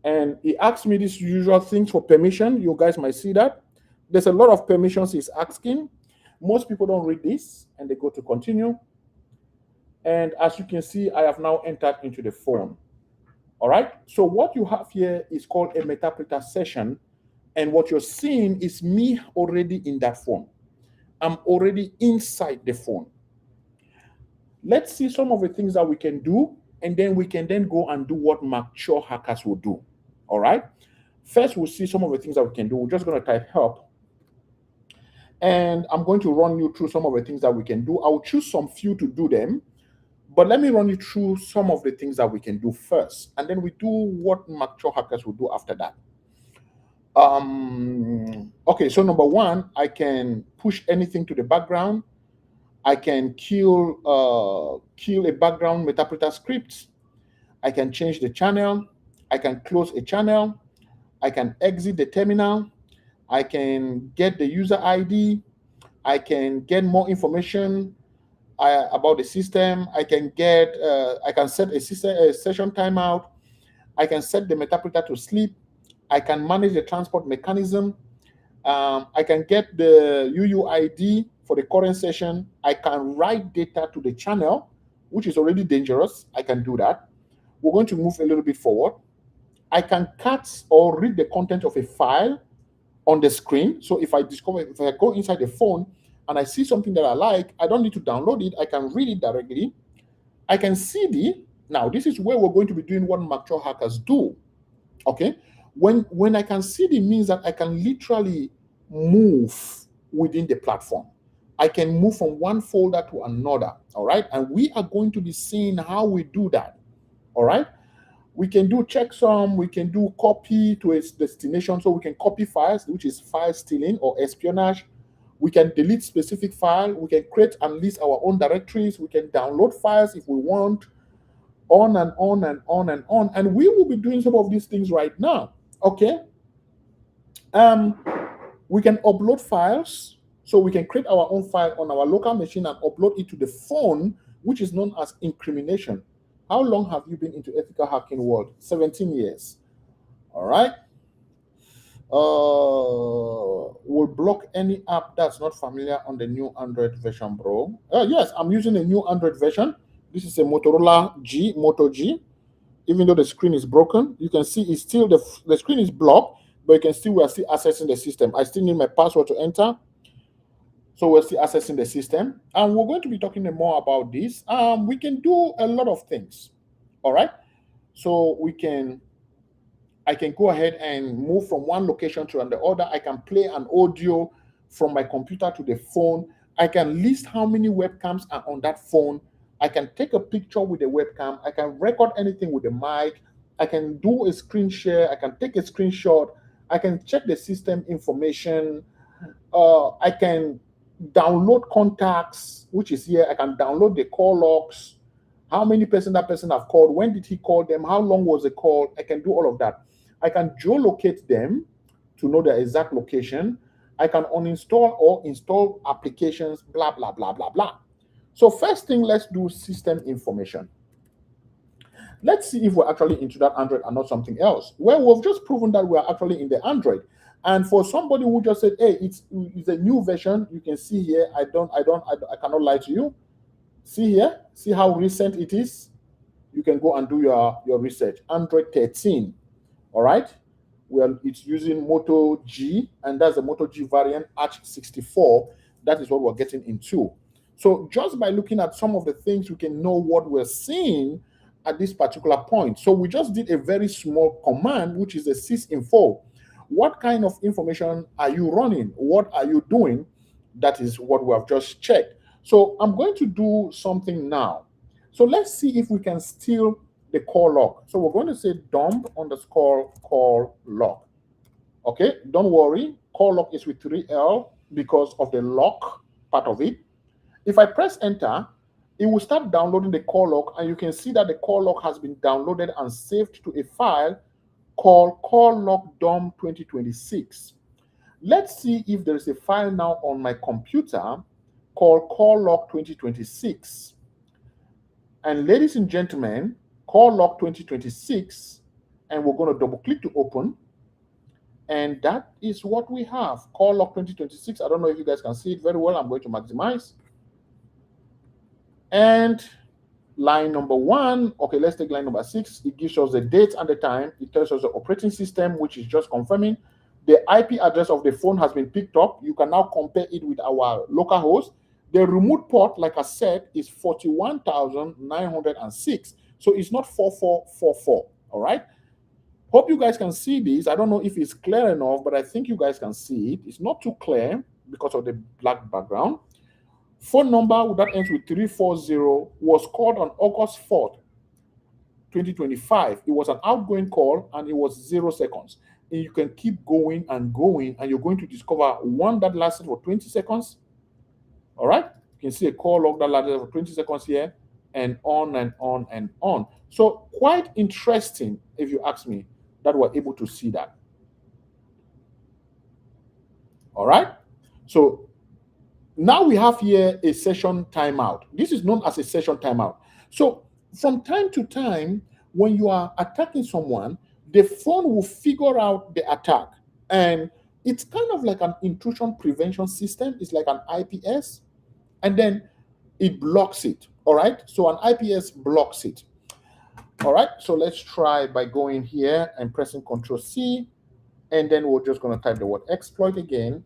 and it asks me these usual things for permission. You guys might see that there's a lot of permissions it's asking. Most people don't read this, and they go to continue. And as you can see, I have now entered into the phone. All right. So what you have here is called a Metapreter session. And what you're seeing is me already in that phone. I'm already inside the phone. Let's see some of the things that we can do, and then we can then go and do what mature hackers will do. All right. First, we'll see some of the things that we can do. We're just going to type help. And I'm going to run you through some of the things that we can do. I'll choose some few to do them. But let me run you through some of the things that we can do first, and then we do what mature hackers will do after that. Okay, so number one, I can push anything to the background. I can kill a background Metapreter script. I can change the channel. I can close a channel. I can exit the terminal. I can get the user ID. I can get more information about the system. I can set a session timeout. I can set the Metapreter to sleep. I can manage the transport mechanism. I can get the UUID for the current session. I can write data to the channel, which is already dangerous. I can do that. We're going to move a little bit forward. I can cut or read the content of a file on the screen. So if I go inside the phone and I see something that I like, I don't need to download it. I can read it directly. I can CD. Now, this is where we're going to be doing what mature hackers do. Okay. When I can CD means that I can literally move within the platform. I can move from one folder to another. All right. And we are going to be seeing how we do that. All right. We can do checksum, we can do copy to its destination. So we can copy files, which is file stealing or espionage. We can delete specific file. We can create and list our own directories. We can download files if we want, on and on and on and on. And we will be doing some of these things right now. Okay. We can upload files. So we can create our own file on our local machine and upload it to the phone, which is known as incrimination. How long have you been into ethical hacking world? 17 years. All right. Will block any app that's not familiar on the new Android version, bro. Yes, I'm using a new Android version. This is a Motorola G, Moto G. Even though the screen is broken, you can see it's still the screen is blocked, but you can see we are still accessing the system. I still need my password to enter. So we're still accessing the system. And we're going to be talking more about this. We can do a lot of things. All right. So we can I can go ahead and move from one location to the other. I can play an audio from my computer to the phone. I can list how many webcams are on that phone. I can take a picture with the webcam. I can record anything with the mic. I can do a screen share. I can take a screenshot. I can check the system information. I can download contacts, which is here. I can download the call logs, how many person that person have called, when did he call them, how long was the call. I can do all of that. I can geolocate them to know their exact location. I can uninstall or install applications, blah, blah, blah, blah, blah. So first thing, let's do system information. Let's see if we're actually into that Android and not something else. Well, we've just proven that we're actually in the Android. And for somebody who just said, hey, it's a new version, you can see here, I cannot lie to you. See here, see how recent it is. You can go and do your research. Android 13, all right? Well, it's using Moto G, and that's the Moto G variant, Arch 64. That is what we're getting into. So just by looking at some of the things, we can know what we're seeing at this particular point. So we just did a very small command, which is a sysinfo. What kind of information are you running? What are you doing? That is what we have just checked. So I'm going to do something now. So let's see if we can steal the call log. So we're going to say dump underscore call log. Okay, don't worry. Call log is with 3L because of the lock part of it. If I press enter, it will start downloading the call log, and you can see that the call log has been downloaded and saved to a file called call log dump 2026. Let's see if there is a file now on my computer called call log 2026. And ladies and gentlemen, call log 2026, and we're going to double click to open. And that is what we have, call log 2026. I don't know if you guys can see it very well. I'm going to maximize. And line number 1, okay, let's take line number 6. It gives us the date and the time. It tells us the operating system, which is just confirming. The IP address of the phone has been picked up. You can now compare it with our local host. The remote port, like I said, is 41,906. So it's not 4444, all right? Hope you guys can see this. I don't know if it's clear enough, but I think you guys can see it. It's not too clear because of the black background. Phone number that ends with 340 was called on August 4th, 2025. It was an outgoing call, and it was 0 seconds. And you can keep going, and you're going to discover one that lasted for 20 seconds. All right? You can see a call log that lasted for 20 seconds here, and on and on and on. So quite interesting, if you ask me, that we're able to see that. All right? So now we have here a session timeout. This is known as a session timeout. So from time to time, when you are attacking someone, the phone will figure out the attack. And it's kind of like an intrusion prevention system. It's like an IPS. And then it blocks it. All right? So an IPS blocks it. All right? So let's try by going here and pressing Ctrl-C. And then we're just going to type the word exploit again.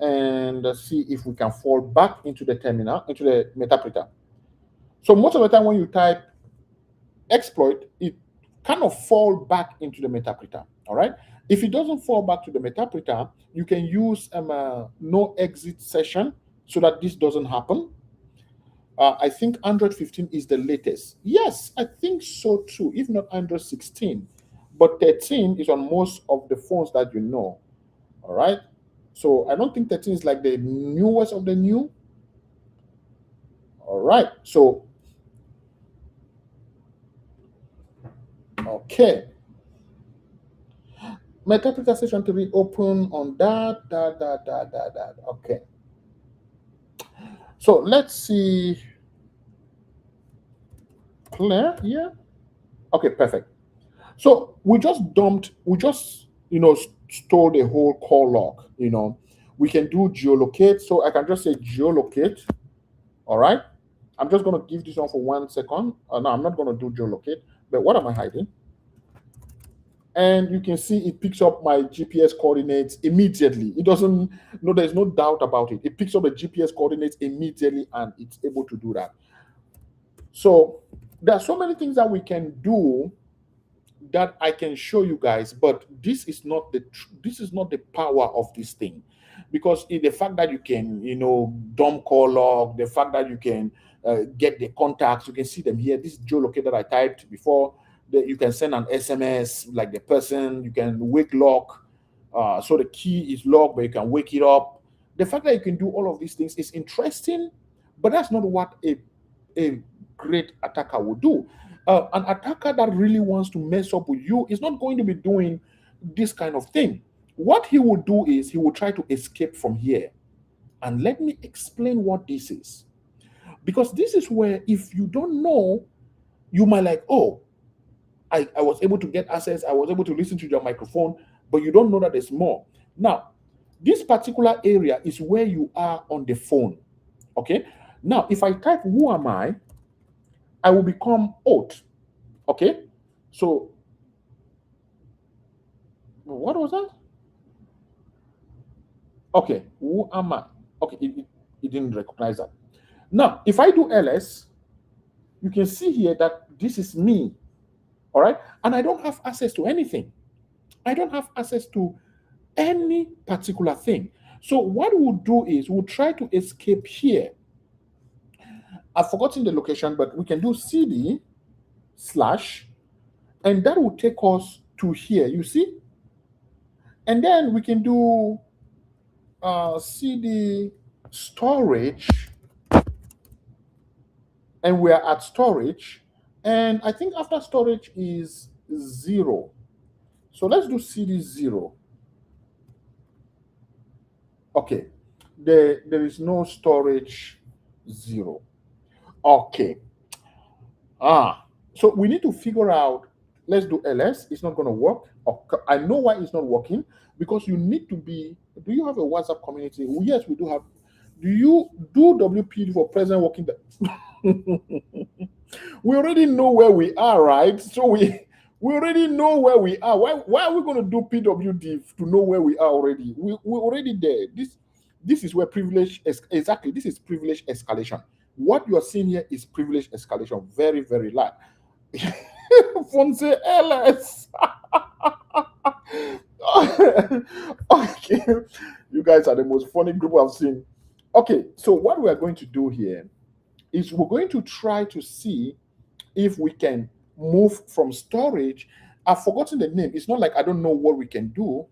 And see if we can fall back into the terminal, into the Metapreter. So most of the time when you type exploit, it kind of fall back into the Metapreter, all right? If it doesn't fall back to the Metapreter, you can use no exit session so that this doesn't happen. I think Android 15 is the latest. Yes, I think so too, if not Android 16. But 13 is on most of the phones that you know, all right? So I don't think 13 is like the newest of the new. All right. So, okay. Metapreter session to reopen on that. Okay. So let's see. Clear here. Okay, perfect. So we just store the whole call log. We can do geolocate. So I can just say geolocate. All right. I'm just going to give this one for 1 second. No, I'm not going to do geolocate. But what am I hiding? And you can see it picks up my GPS coordinates immediately. It doesn't, no, there's no doubt about it. It picks up the GPS coordinates immediately, and it's able to do that. So there are so many things that we can do that I can show you guys, but this is not the power of this thing, because the fact that you can, dumb call log, the fact that you can get the contacts, you can see them here. This is geolocator that I typed before. That you can send an SMS like the person, you can wake lock, so the key is locked, but you can wake it up. The fact that you can do all of these things is interesting, but that's not what a great attacker would do. An attacker that really wants to mess up with you is not going to be doing this kind of thing. What he will do is he will try to escape from here. And let me explain what this is. Because this is where, if you don't know, you might like, oh, I was able to get access, I was able to listen to your microphone, but you don't know that there's more. Now, this particular area is where you are on the phone. Okay. Now, if I type who am I will become oat. Okay. So, what was that? Okay. Who am I? Okay. It didn't recognize that. Now, if I do ls, you can see here that this is me. All right. And I don't have access to anything. I don't have access to any particular thing. So what we'll do is we'll try to escape here. I've forgotten the location, but we can do cd slash, and that will take us to here. You see? And then we can do cd storage, and we're at storage. And I think after storage is 0. So let's do cd 0. Okay. There is no storage 0. Okay. So we need to figure out. Let's do ls. It's not going to work. Okay. I know why it's not working, because you need to be. Do you have a WhatsApp community? Yes, we do have. Do you do WPD for present working? We already know where we are, right? So we already know where we are. Why are we going to do PWD to know where we are already? We're already there. This is where privilege is exactly. This is privilege escalation. What you are seeing here is privilege escalation. Very, very light. Fonse LS. Okay. You guys are the most funny group I've seen. Okay, so what we are going to do here is we're going to try to see if we can move from storage. I've forgotten the name. It's not like I don't know what we can do.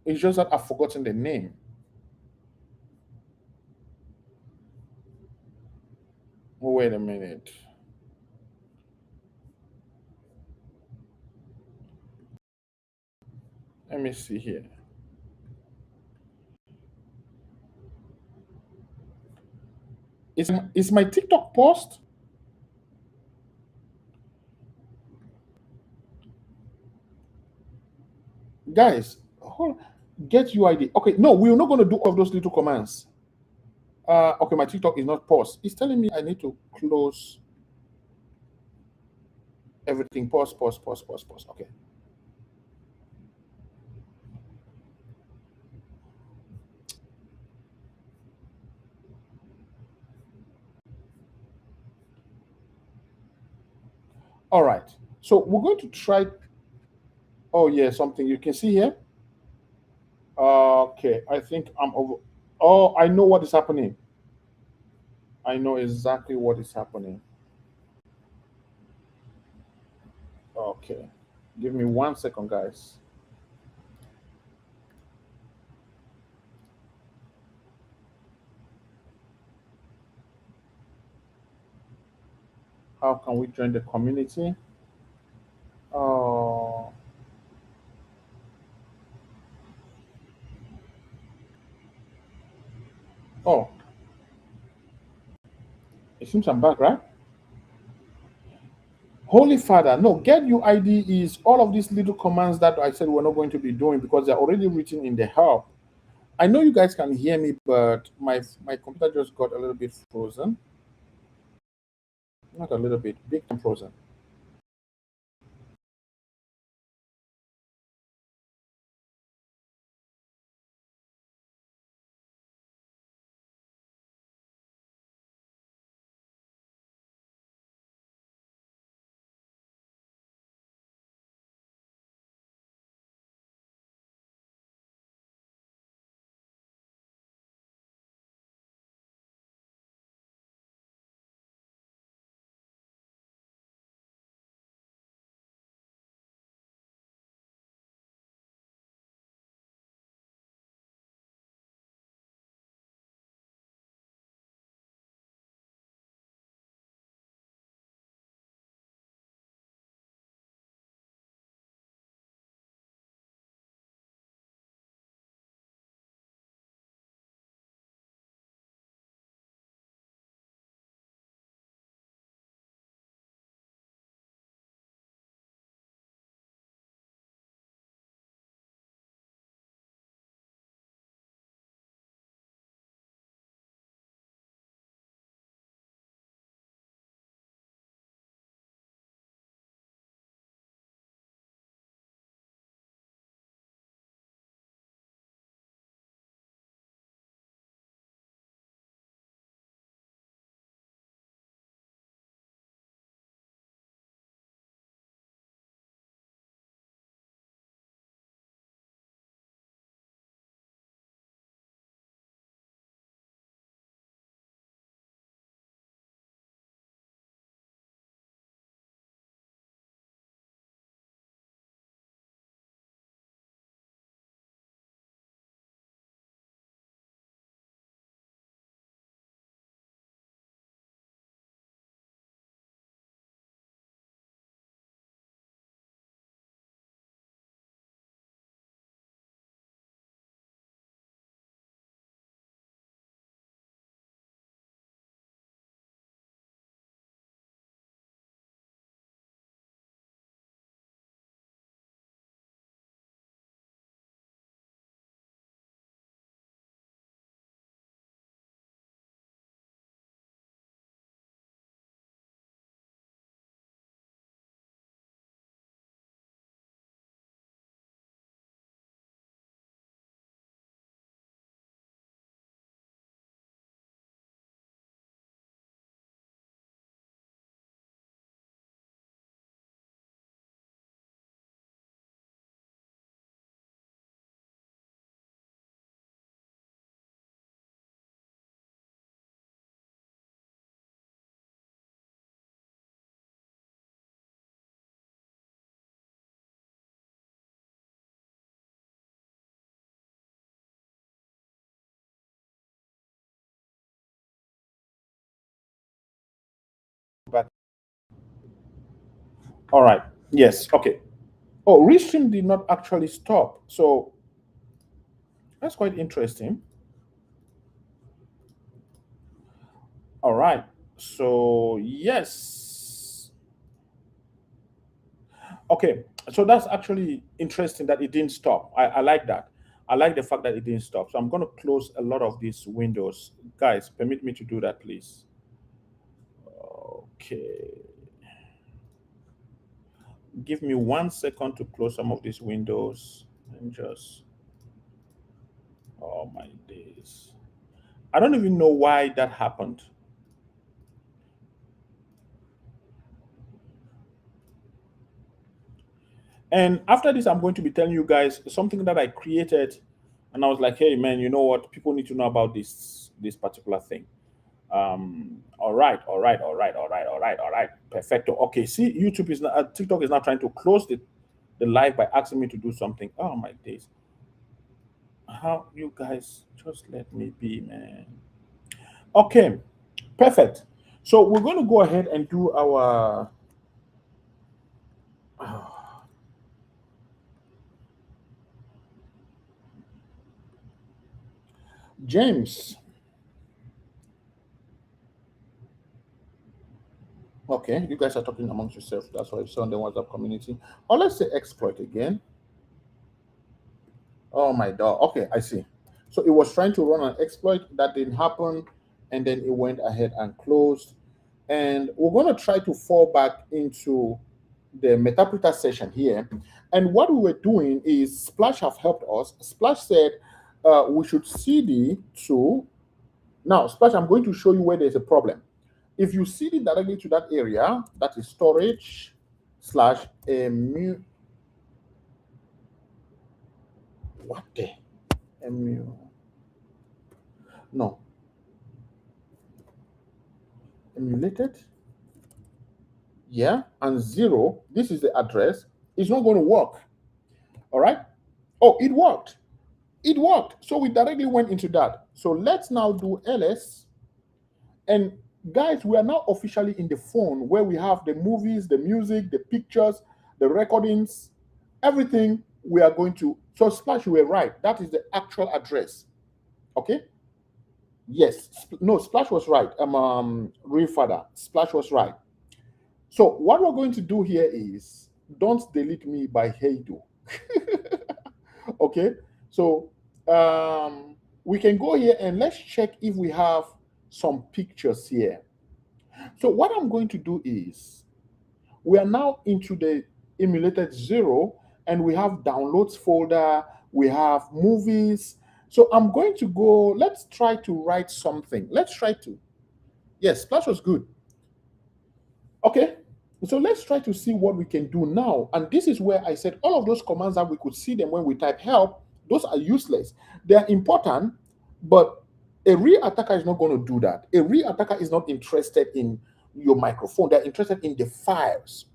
It's just that I've forgotten the name. Wait a minute. Let me see here. Is my TikTok post? Guys, get UID. Okay, no, we're not going to do all of those little commands. Okay, my TikTok is not paused. It's telling me I need to close everything. Pause, pause, pause, pause, pause. Okay. All right. So we're going to try. Oh, yeah, something you can see here. Okay, I think I'm over. Oh, I know what is happening. I know exactly what is happening. Okay. Give me 1 second, guys. How can we join the community? Oh, oh, it seems I'm back, right? Holy Father, no, get UID is all of these little commands that I said we're not going to be doing because they're already written in the help. I know you guys can hear me, but my computer just got a little bit frozen. Not a little bit, big time frozen. All right. Yes. Okay. Oh, Restream did not actually stop. So that's quite interesting. All right. So, yes. Okay. So that's actually interesting that it didn't stop. I like that. I like the fact that it didn't stop. So I'm going to close a lot of these windows. Guys, permit me to do that, please. Okay. Give me 1 second to close some of these windows and just, oh my days. I don't even know why that happened. And after this, I'm going to be telling you guys something that I created, and I was like, "Hey, man, you know what? People need to know about this particular thing." All right, all right, all right, all right, all right, all right. Perfecto. Okay. See, YouTube is not, TikTok is now trying to close the live by asking me to do something. Oh my days! How you guys just let me be, man? Okay, perfect. So we're going to go ahead and do our James. Okay, you guys are talking amongst yourself. That's why it's on the WhatsApp community. Or let's say exploit again. Oh my god. Okay, I see. So it was trying to run an exploit that didn't happen, and then it went ahead and closed. And we're going to try to fall back into the Metapreter session here. And what we were doing is Splash have helped us. Splash said we should CD to. Now, Splash, I'm going to show you where there's a problem. If you CD directly to that area, that is storage slash what the emu no emulated, yeah, and zero. This is the address. It's not going to work. All right. Oh, it worked. It worked. So we directly went into that. So let's now do ls. And guys, we are now officially in the phone where we have the movies, the music, the pictures, the recordings, everything we are going to. So Splash, you were right. That is the actual address. Okay. Yes. No, Splash was right. Real father. Splash was right. So what we're going to do here is don't delete me by Heido. Okay. So we can go here and let's check if we have some pictures here. So what I'm going to do is we are now into the emulated zero and we have downloads folder, we have movies. So I'm going to go, let's try to write something. Let's try to, yes, Splash was good. Okay, so let's try to see what we can do now. And this is where I said all of those commands that we could see them when we type help, those are useless. They are important, but a real attacker is not going to do that. A real attacker is not interested in your microphone, they're interested in the files.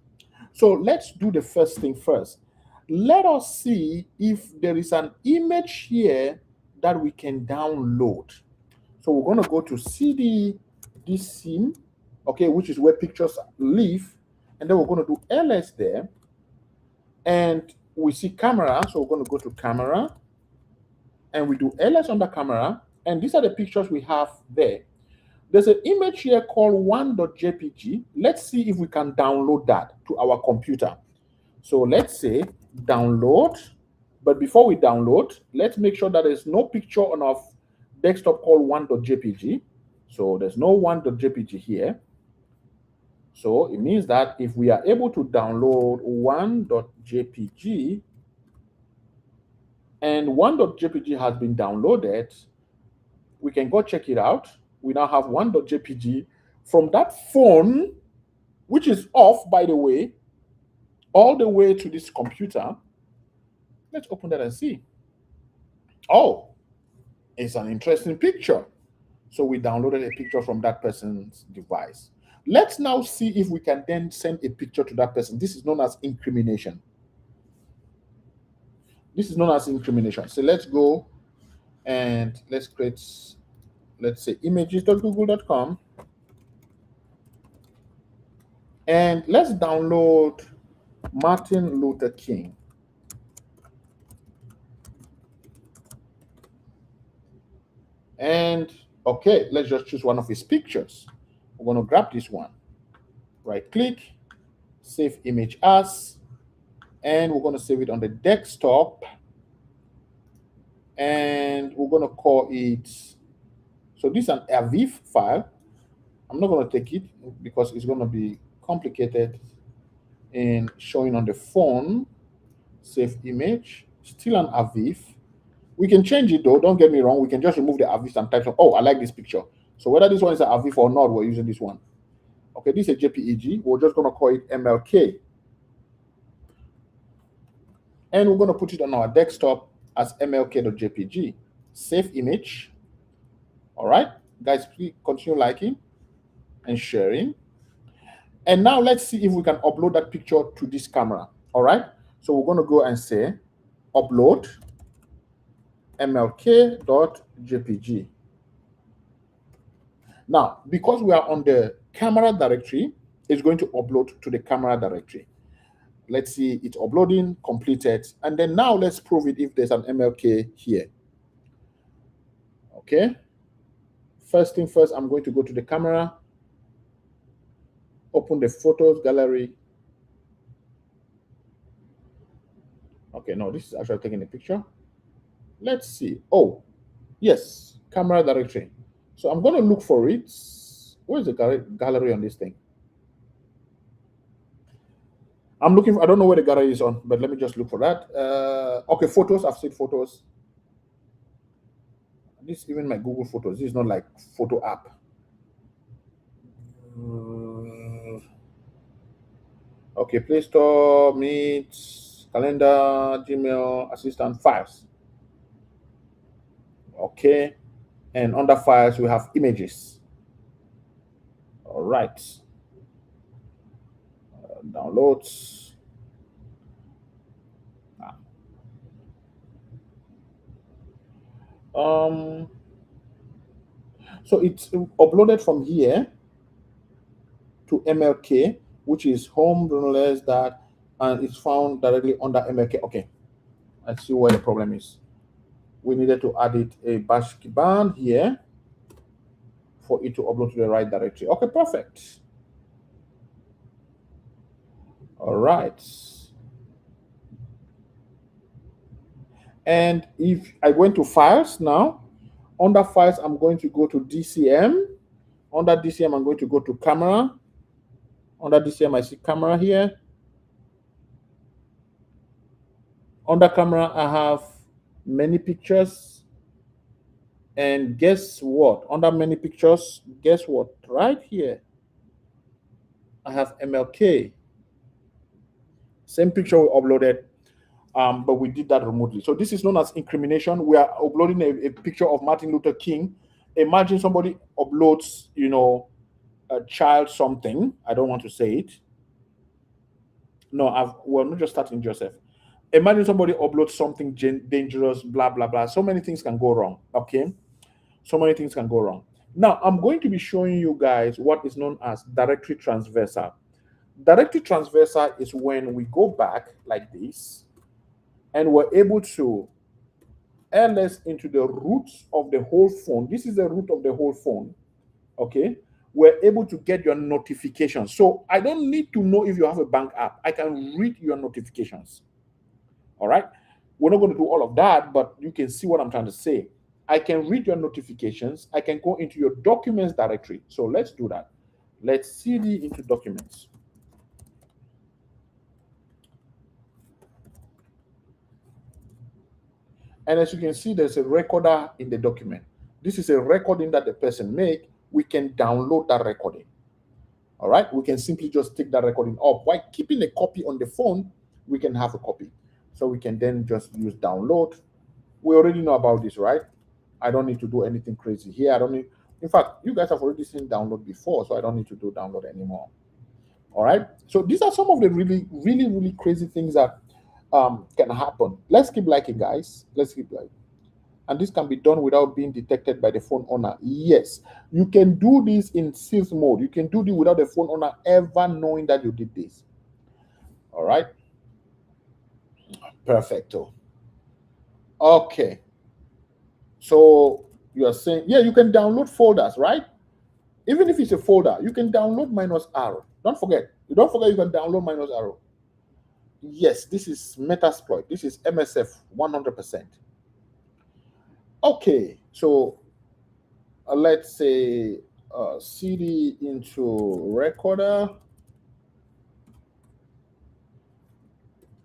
So let's do the first thing first. Let us see if there is an image here that we can download. So we're going to go to CD this sim, okay, which is where pictures live, and then we're going to do ls there, and we see camera, so we're going to go to camera, and we do ls on the camera, and these are the pictures we have there. There's an image here called one.jpg. Let's see if we can download that to our computer. So let's say download, but before we download, let's make sure that there's no picture on our desktop called one.jpg. So there's no one.jpg here. So it means that if we are able to download one.jpg and one.jpg has been downloaded, we can go check it out. We now have one.jpg from that phone, which is off, by the way, all the way to this computer. Let's open that and see. Oh, it's an interesting picture. So we downloaded a picture from that person's device. Let's now see if we can then send a picture to that person. This is known as incrimination. This is known as incrimination. So let's go and let's create, let's say images.google.com, and let's download Martin Luther King. And okay, let's just choose one of his pictures. We're going to grab this one. Right click, save image as, and we're going to save it on the desktop. And we're going to call it, so this is an AVIF file. I'm not going to take it because it's going to be complicated in showing on the phone. Save image, still an AVIF. We can change it though, don't get me wrong. We can just remove the AVIF and type, oh, I like this picture. So whether this one is an AVIF or not, we're using this one. Okay, this is a JPEG. We're just going to call it MLK. And we're going to put it on our desktop as mlk.jpg. Save image. All right, guys, please continue liking and sharing. And now let's see if we can upload that picture to this camera. All right, so we're going to go and say upload mlk.jpg. Now, because we are on the camera directory, it's going to upload to the camera directory. Let's see it's uploading, completed. And then now let's prove it if there's an MLK here. Okay. First thing first, I'm going to go to the camera, open the photos gallery. Okay, no, this is actually taking a picture. Let's see. Oh, yes, camera directory. So I'm going to look for it. Where's the gallery on this thing? I'm looking for, I don't know where the gallery is on, but let me just look for that. Okay, photos. I've said photos. This is even my Google Photos. This is not like photo app. Okay, Play Store, Meet, Calendar, Gmail, Assistant, Files. Okay, and under Files we have Images. All right, downloads. So it's uploaded from here to MLK, which is home, less that, and it's found directly under MLK. Okay, let's see where the problem is. We needed to add it a bash key band here for it to upload to the right directory. Okay, perfect. All right. And if I go into files now, under files, I'm going to go to DCM. Under DCM, I'm going to go to camera. Under DCM, I see camera here. Under camera, I have many pictures. And guess what? Under many pictures, guess what? Right here, I have MLK. Same picture we uploaded, but we did that remotely. So this is known as incrimination. We are uploading a picture of Martin Luther King. Imagine somebody uploads, a child something. I don't want to say it. No, we're not just starting, Joseph. Imagine somebody uploads something dangerous, blah, blah, blah. So many things can go wrong, okay? So many things can go wrong. Now, I'm going to be showing you guys what is known as directory transversal. Directory transversal is when we go back like this, and we're able to ls into the roots of the whole phone. This is the root of the whole phone, okay? We're able to get your notifications. So I don't need to know if you have a bank app. I can read your notifications. All right. We're not going to do all of that, but you can see what I'm trying to say. I can read your notifications. I can go into your documents directory. So let's do that. Let's cd into documents. And as you can see, there's a recorder in the document. This is a recording that the person made. We can download that recording. All right. We can simply just take that recording up. While keeping a copy on the phone, we can have a copy. So we can then just use download. We already know about this, right? I don't need to do anything crazy here. I don't need, in fact, you guys have already seen download before, so I don't need to do download anymore. All right. So these are some of the really, really, really crazy things that can happen. Let's keep liking, guys. Let's keep liking. And this can be done without being detected by the phone owner. Yes, you can do this in stealth mode. You can do this without the phone owner ever knowing that you did this. All right. Perfecto. Okay. So you're saying, yeah, you can download folders, right? Even if it's a folder, you can download minus arrow. Don't forget. You don't forget you can download minus arrow. Yes, this is Metasploit. This is MSF 100%. Okay, so let's say CD into recorder.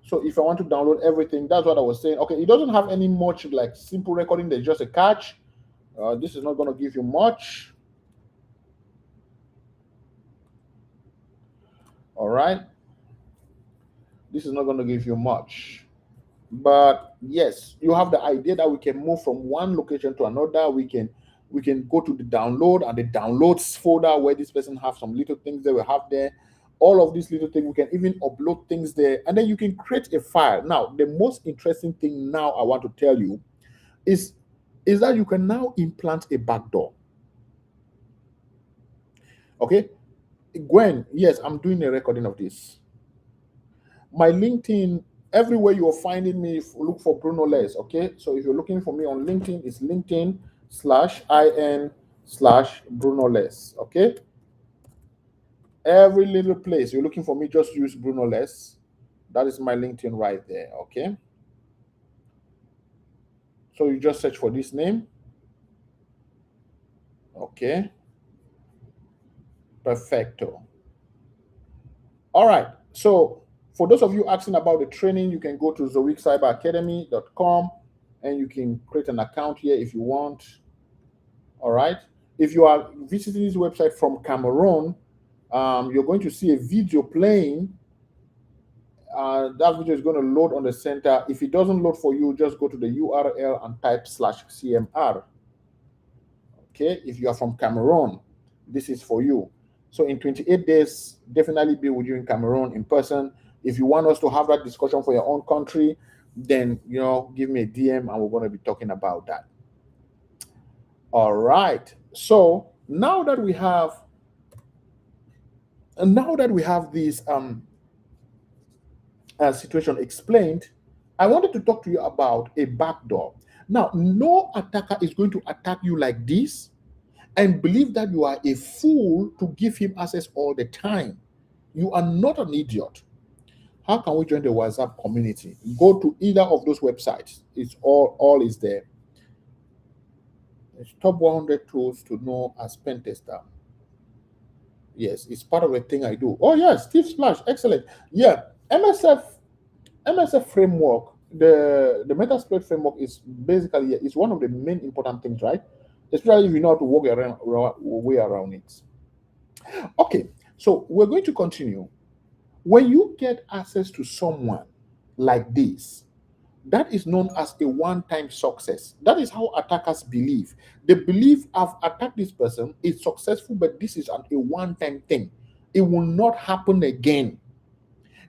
So if I want to download everything, that's what I was saying. Okay, it doesn't have any much like simple recording. There's just a catch. This is not going to give you much. All right. This is not going to give you much. But yes, you have the idea that we can move from one location to another. We can go to the download and the downloads folder where this person have some little things that we have there. All of these little things, we can even upload things there, and then you can create a file. Now, the most interesting thing now I want to tell you is that you can now implant a backdoor. Okay, Gwen, yes, I'm doing a recording of this. My LinkedIn, everywhere you're finding me, look for Bruno Les. Okay, so if you're looking for me on LinkedIn, it's LinkedIn/in/Bruno Les. Okay, every little place you're looking for me, just use Bruno Les. That is my LinkedIn right there. Okay, so you just search for this name. Okay, perfecto. All right, so for those of you asking about the training, you can go to zoiccyberacademy.com and you can create an account here if you want. All right. If you are visiting this website from Cameroon, you're going to see a video playing. That video is going to load on the center. If it doesn't load for you, just go to the URL and type /CMR. Okay. If you are from Cameroon, this is for you. So in 28 days, definitely be with you in Cameroon in person. If you want us to have that discussion for your own country, then, give me a DM and we're going to be talking about that. All right. So now that we have this situation explained, I wanted to talk to you about a backdoor. Now, no attacker is going to attack you like this and believe that you are a fool to give him access all the time. You are not an idiot. How can we join the WhatsApp community? Go to either of those websites. It's all is there. It's top 100 tools to know as pen tester. Yes, it's part of the thing I do. Oh yes, Steve Splash, excellent. Yeah, MSF framework, the Metasploit framework is basically it's one of the main important things, right? Especially if you know how to work way around it. Okay, so we're going to continue. When you get access to someone like this, that is known as a one-time success. That is how attackers believe. They believe I've attacked this person, it's successful, but this is a one-time thing. It will not happen again.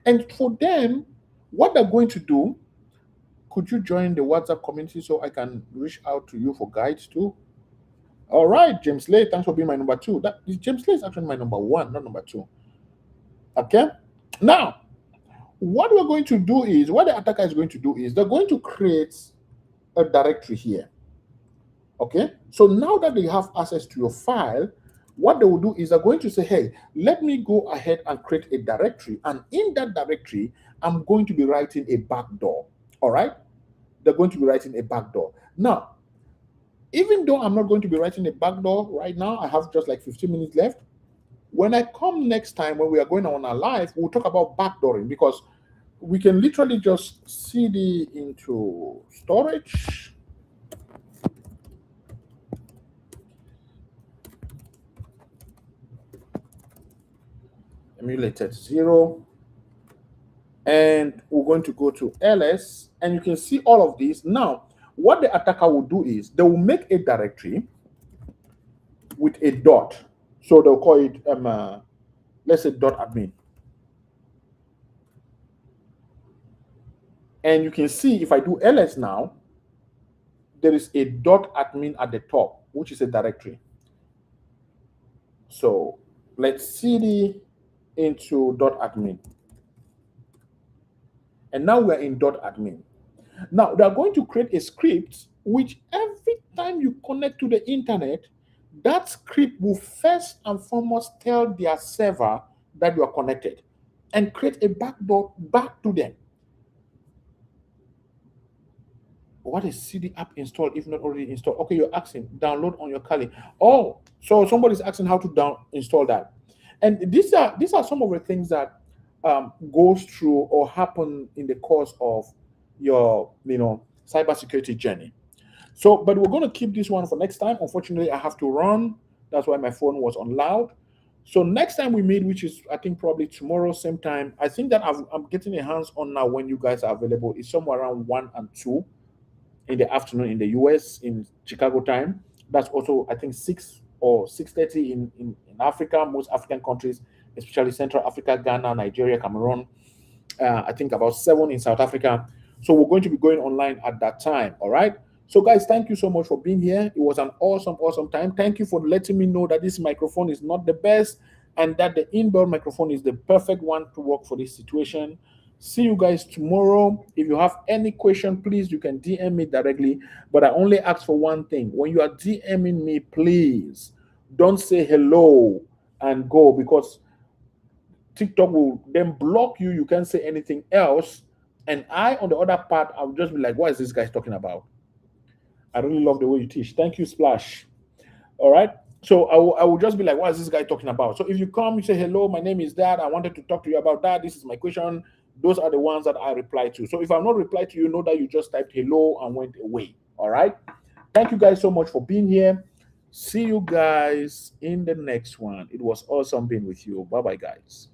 And for them, what they're going to do, could you join the WhatsApp community so I can reach out to you for guides too? All right, James Lay, thanks for being my number two. James Lay is actually my number one, not number two. Okay? Now, what the attacker is going to do is they're going to create a directory here. Okay, so now that they have access to your file, what they will do is they're going to say, hey, let me go ahead and create a directory, and in that directory I'm going to be writing a backdoor. All right, they're going to be writing a backdoor. Now, even though I'm not going to be writing a backdoor right now, I have just like 15 minutes left. When I come next time, when we are going on our live, we'll talk about backdooring, because we can literally just cd into storage. Emulated 0, and we're going to go to ls, and you can see all of these. Now, what the attacker will do is they will make a directory with a dot, so they'll call it let's say .admin, and you can see if I do ls now, there is a .admin at the top, which is a directory. So let's cd into .admin. And now we're in .admin. Now they are going to create a script which every time you connect to the internet, that script will first and foremost tell their server that you are connected and create a backdoor back to them. What is CD app installed if not already installed? Okay, you're asking download on your Kali. Oh, so somebody's asking how to down install that. And these are some of the things that goes through or happen in the course of your cybersecurity journey. So, but we're going to keep this one for next time. Unfortunately, I have to run. That's why my phone was on loud. So next time we meet, which is I think probably tomorrow, same time. I think that I'm getting a hands on now when you guys are available. It's somewhere around 1 and 2 in the afternoon in the US in Chicago time. That's also I think 6 or 6:30 in Africa, most African countries, especially Central Africa, Ghana, Nigeria, Cameroon. I think about 7 in South Africa. So we're going to be going online at that time. All right. So guys, thank you so much for being here. It was an awesome, awesome time. Thank you for letting me know that this microphone is not the best and that the indoor microphone is the perfect one to work for this situation. See you guys tomorrow. If you have any question, please you can DM me directly. But I only ask for one thing. When you are DMing me, please don't say hello and go because TikTok will then block you. You can't say anything else. And I, on the other part, I'll just be like, what is this guy talking about? I really love the way you teach. Thank you, Splash. All right. So I will just be like, what is this guy talking about? So if you come, you say, hello, my name is Dad. I wanted to talk to you about that. This is my question. Those are the ones that I reply to. So if I'm not reply to you, know that you just typed hello and went away. All right. Thank you guys so much for being here. See you guys in the next one. It was awesome being with you. Bye bye, guys.